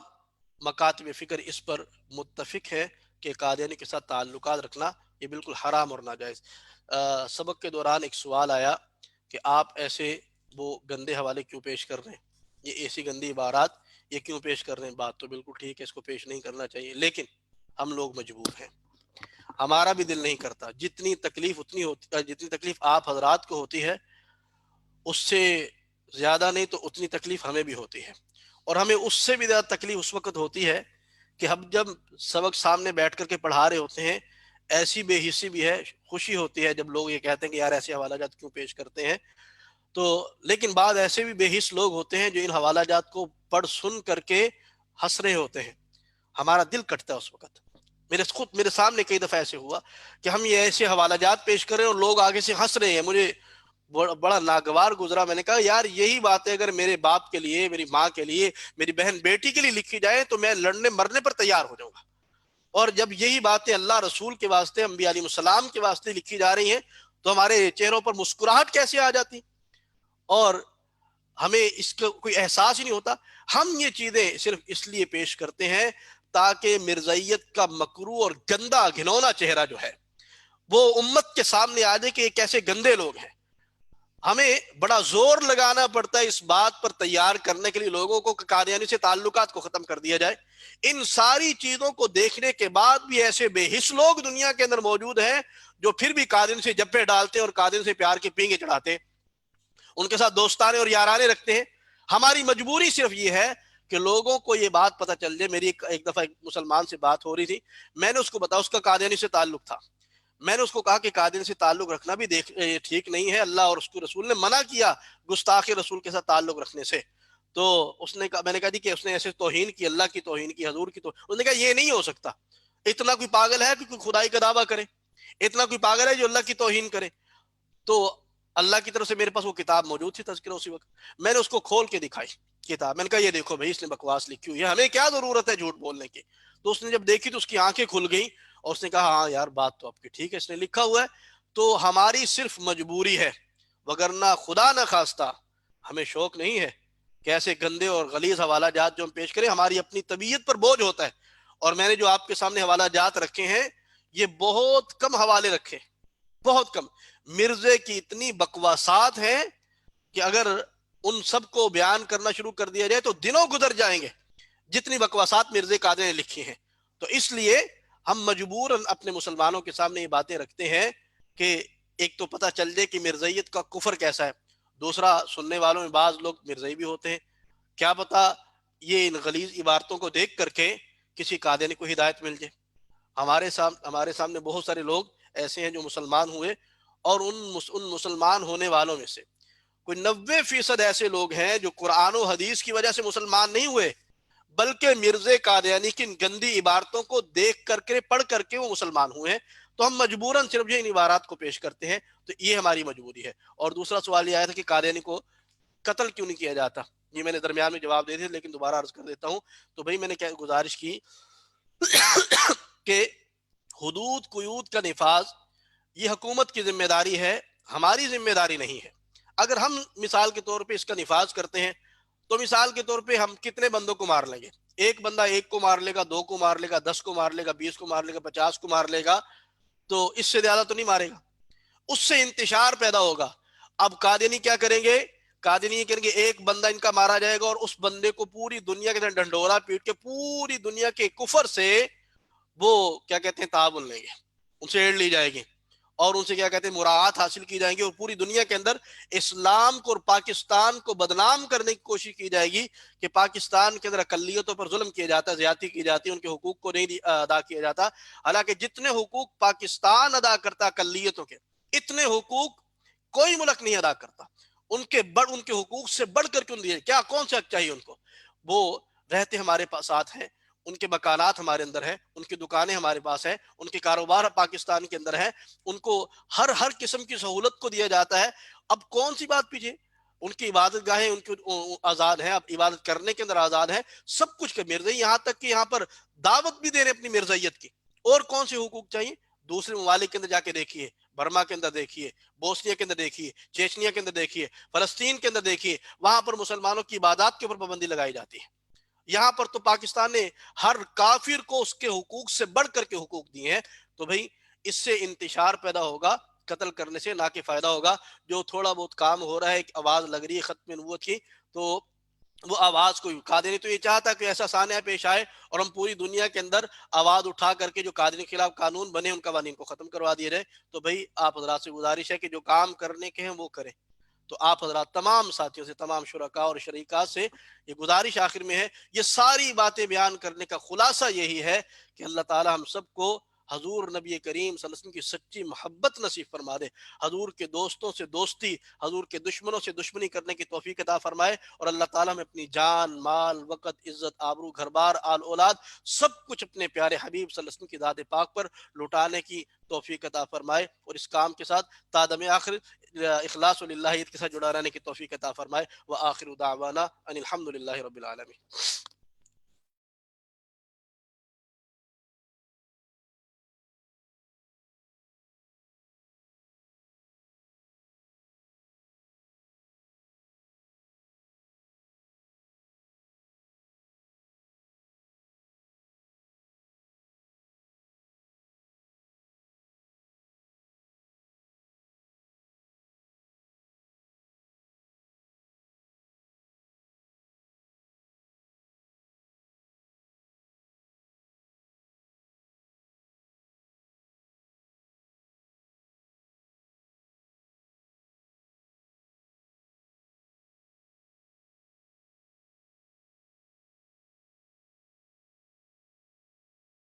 مکاتب فکر اس پر متفق ہے کہ قادیانی کے ساتھ تعلقات رکھنا یہ بالکل حرام اور ناجائز. سبق کے دوران ایک سوال آیا کہ آپ ایسے وہ گندے حوالے کیوں پیش کر رہے ہیں، یہ ایسی گندی عبارات یہ کیوں پیش کر رہے ہیں. بات تو بالکل ٹھیک ہے، اس کو پیش نہیں کرنا چاہیے، لیکن ہم لوگ مجبور ہیں، ہمارا بھی دل نہیں کرتا. جتنی تکلیف آپ حضرات کو ہوتی ہے اس سے زیادہ نہیں تو اتنی تکلیف ہمیں بھی ہوتی ہے. اور ہمیں اس سے بھی زیادہ تکلیف اس وقت ہوتی ہے کہ ہم جب سبق سامنے بیٹھ کر کے پڑھا رہے ہوتے ہیں، ایسی بے حسی بھی ہے، خوشی ہوتی ہے جب لوگ یہ کہتے ہیں کہ یار ایسے حوالہ جات کیوں پیش کرتے ہیں. تو لیکن بعض ایسے بھی بے حس لوگ ہوتے ہیں جو ان حوالہ جات کو پڑھ سن کر کے ہنس رہے ہوتے ہیں. ہمارا دل کٹتا ہے اس وقت. میرے سامنے کئی دفعہ ایسے ہوا کہ ہم یہ ایسے حوالہ جات پیش کر رہے ہیں اور لوگ آگے سے ہنس رہے ہیں. مجھے بڑا ناگوار گزرا. میں نے کہا یار یہی بات ہے اگر میرے باپ کے لیے، میری ماں کے لیے، میری بہن بیٹی کے لیے لکھی جائے تو میں لڑنے مرنے پر تیار ہو جاؤں گا. اور جب یہی باتیں اللہ رسول کے واسطے، انبیاء علیہ السلام کے واسطے لکھی جا رہی ہیں تو ہمارے چہروں پر مسکراہٹ کیسے آ جاتی، اور ہمیں اس کا کوئی احساس ہی نہیں ہوتا. ہم یہ چیزیں صرف اس لیے پیش کرتے ہیں تاکہ مرزائیت کا مکروہ اور گندا گھنونا چہرہ جو ہے وہ امت کے سامنے آ جائے کہ یہ کیسے گندے لوگ ہیں. ہمیں بڑا زور لگانا پڑتا ہے اس بات پر تیار کرنے کے لیے لوگوں کو کہ قادیانی سے تعلقات کو ختم کر دیا جائے. ان ساری چیزوں کو دیکھنے کے بعد بھی ایسے بے حس لوگ دنیا کے اندر موجود ہیں جو پھر بھی قادیانی سے جپے ڈالتے ہیں اور قادیانی سے پیار کے پینگے چڑھاتے ہیں, ان کے ساتھ دوستانے اور یارانے رکھتے ہیں. ہماری مجبوری صرف یہ ہے کہ لوگوں کو یہ بات پتہ چل جائے. میری ایک دفعہ ایک مسلمان سے بات ہو رہی تھی, میں نے اس کو بتایا, اس کا قادیانی سے تعلق تھا, میں نے اس کو کہا کہ قادیانی سے تعلق رکھنا بھی ٹھیک نہیں ہے, اللہ اور اس کے رسول نے منع کیا گستاخ رسول کے ساتھ تعلق رکھنے سے. تو اس نے کہا, میں نے کہا جی کہ اس نے ایسے توہین کی, اللہ کی توہین کی, حضور کی توہین. اس نے کہا یہ نہیں ہو سکتا, اتنا کوئی پاگل ہے کہ کوئی خدائی کا دعویٰ کرے, اتنا کوئی پاگل ہے جو اللہ کی توہین کرے. تو اللہ کی طرف سے میرے پاس وہ کتاب موجود تھی تذکرہ, اسی وقت میں نے اس کو کھول کے دکھائی کتاب, میں نے کہا یہ دیکھو بھائی اس نے بکواس لکھی ہوئی ہے, ہمیں کیا ضرورت ہے جھوٹ بولنے کی. تو اس نے جب دیکھی تو اس کی آنکھیں کھل گئیں اور اس نے کہا ہاں یار بات تو آپ کی ٹھیک ہے, اس نے لکھا ہوا ہے. تو ہماری صرف مجبوری ہے, وگرنہ خدا نہ خواستہ ہمیں شوق نہیں ہے کہ ایسے گندے اور غلیظ حوالہ جات جو ہم پیش کریں, ہماری اپنی طبیعت پر بوجھ ہوتا ہے. اور میں نے جو آپ کے سامنے حوالہ جات رکھے ہیں یہ بہت کم حوالے رکھے, بہت کم. مرزے کی اتنی بکواسات ہیں کہ اگر ان سب کو بیان کرنا شروع کر دیا جائے تو دنوں گزر جائیں گے جتنی بکواسات مرزے قادری نے لکھی ہیں. تو اس لیے ہم مجبوراً اپنے مسلمانوں کے سامنے یہ باتیں رکھتے ہیں کہ ایک تو پتہ چل جائے کہ مرزائیت کا کفر کیسا ہے, دوسرا سننے والوں میں بعض لوگ مرزائی بھی ہوتے ہیں, کیا پتہ یہ ان غلیظ عبارتوں کو دیکھ کر کے کسی قادیانی کو ہدایت مل جائے. ہمارے سامنے بہت سارے لوگ ایسے ہیں جو مسلمان ہوئے, اور ان مسلمان ہونے والوں میں سے کوئی 90% ایسے لوگ ہیں جو قرآن و حدیث کی وجہ سے مسلمان نہیں ہوئے, بلکہ مرزے قادیانی کی ان گندی عبارتوں کو دیکھ کر کے, پڑھ کر کے وہ مسلمان ہوئے ہیں. تو ہم مجبوراً صرف یہ ان عبارات کو پیش کرتے ہیں, تو یہ ہماری مجبوری ہے. اور دوسرا سوال یہ آیا تھا کہ قادیانی کو قتل کیوں نہیں کیا جاتا, یہ میں نے درمیان میں جواب دے دیا لیکن دوبارہ عرض کر دیتا ہوں. تو بھائی میں نے کیا گزارش کی کہ حدود قیود کا نفاذ یہ حکومت کی ذمہ داری ہے, ہماری ذمہ داری نہیں ہے. اگر ہم مثال کے طور پہ اس کا نفاذ کرتے ہیں تو مثال کے طور پہ ہم کتنے بندوں کو مار لیں گے, ایک بندہ ایک کو مار لے گا, 2 کو مار لے گا, 10 کو مار لے گا, 20 کو مار لے گا, 50 کو مار لے گا, تو اس سے زیادہ تو نہیں مارے گا, اس سے انتشار پیدا ہوگا. اب قادیانی کیا کریں گے, قادیانی کریں گے ایک بندہ ان کا مارا جائے گا اور اس بندے کو پوری دنیا کے اندر ڈنڈورا پیٹ کے پوری دنیا کے کفر سے وہ کیا کہتے ہیں تعاون لیں گے, ان سے ایڈ لی جائے گی اور ان سے کیا کہتے ہیں مراعات حاصل کی جائیں گی, اور پوری دنیا کے اندر اسلام کو اور پاکستان کو بدنام کرنے کی کوشش کی جائے گی کہ پاکستان کے اندر اقلیتوں پر ظلم کیا جاتا ہے, زیادتی کی جاتی ہے, ان کے حقوق کو نہیں ادا کیا جاتا. حالانکہ جتنے حقوق پاکستان ادا کرتا اقلیتوں کے, اتنے حقوق کوئی ملک نہیں ادا کرتا. ان کے حقوق سے بڑھ کر کیوں دیے, کیا کون سا حق چاہیے ان کو, وہ رہتے ہمارے پاس ساتھ ہیں, ان کے مکانات ہمارے اندر ہیں, ان کی دکانیں ہمارے پاس ہیں, ان کے کاروبار پاکستان کے اندر ہیں, ان کو ہر قسم کی سہولت کو دیا جاتا ہے. اب کون سی بات پیچھے, ان کی عبادت گاہیں ان کی آزاد ہیں, اب عبادت کرنے کے اندر آزاد ہیں, سب کچھ. مرزائی یہاں تک کہ یہاں پر دعوت بھی دے رہے اپنی مرزائیت کی. اور کون سے حقوق چاہیے, دوسرے ممالک کے اندر جا کے دیکھیے, برما کے اندر دیکھیے, بوسنیا کے اندر دیکھیے, چیچنیا کے اندر دیکھیے, فلسطین کے اندر دیکھیے, وہاں پر مسلمانوں کی عبادات کے اوپر پابندی لگائی جاتی ہے. یہاں پر تو پاکستان نے ہر کافر کو اس کے حقوق سے بڑھ کر کے حقوق دیے ہیں. تو بھئی اس سے انتشار پیدا ہوگا, قتل کرنے سے نہ کہ فائدہ ہوگا. جو تھوڑا بہت کام ہو رہا ہے, ایک آواز لگ رہی ہے ختم نبوت کی, تو وہ آواز کو قادری تو یہ چاہتا ہے کہ ایسا سانحہ پیش آئے اور ہم پوری دنیا کے اندر آواز اٹھا کر کے جو قادری کے خلاف قانون بنے ان قوانین کو ختم کروا دیے جائے. تو بھئی آپ حضرات سے گزارش ہے کہ جو کام کرنے کے ہیں وہ کریں. تو آپ حضرات تمام ساتھیوں سے, تمام شرکاء اور شریکات سے یہ گزارش آخر میں ہے. یہ ساری باتیں بیان کرنے کا خلاصہ یہی ہے کہ اللہ تعالی ہم سب کو حضور نبی کریم صلی اللہ علیہ وسلم کی سچی محبت نصیب فرما دے, حضور کے دوستوں سے دوستی, حضور کے دشمنوں سے دشمنی کرنے کی توفیق عطا فرمائے, اور اللہ تعالیٰ ہمیں اپنی جان, مال, وقت, عزت, آبرو, گھر بار, آل اولاد سب کچھ اپنے پیارے حبیب صلی اللہ علیہ وسلم کی ذات پاک پر لوٹانے کی توفیق عطا فرمائے, اور اس کام کے ساتھ تا دم آخر اخلاص و للہیت کے ساتھ جڑا رہنے کی توفیق عطا فرمائے. وآخر دعوانا ان الحمد للہ رب العالمین.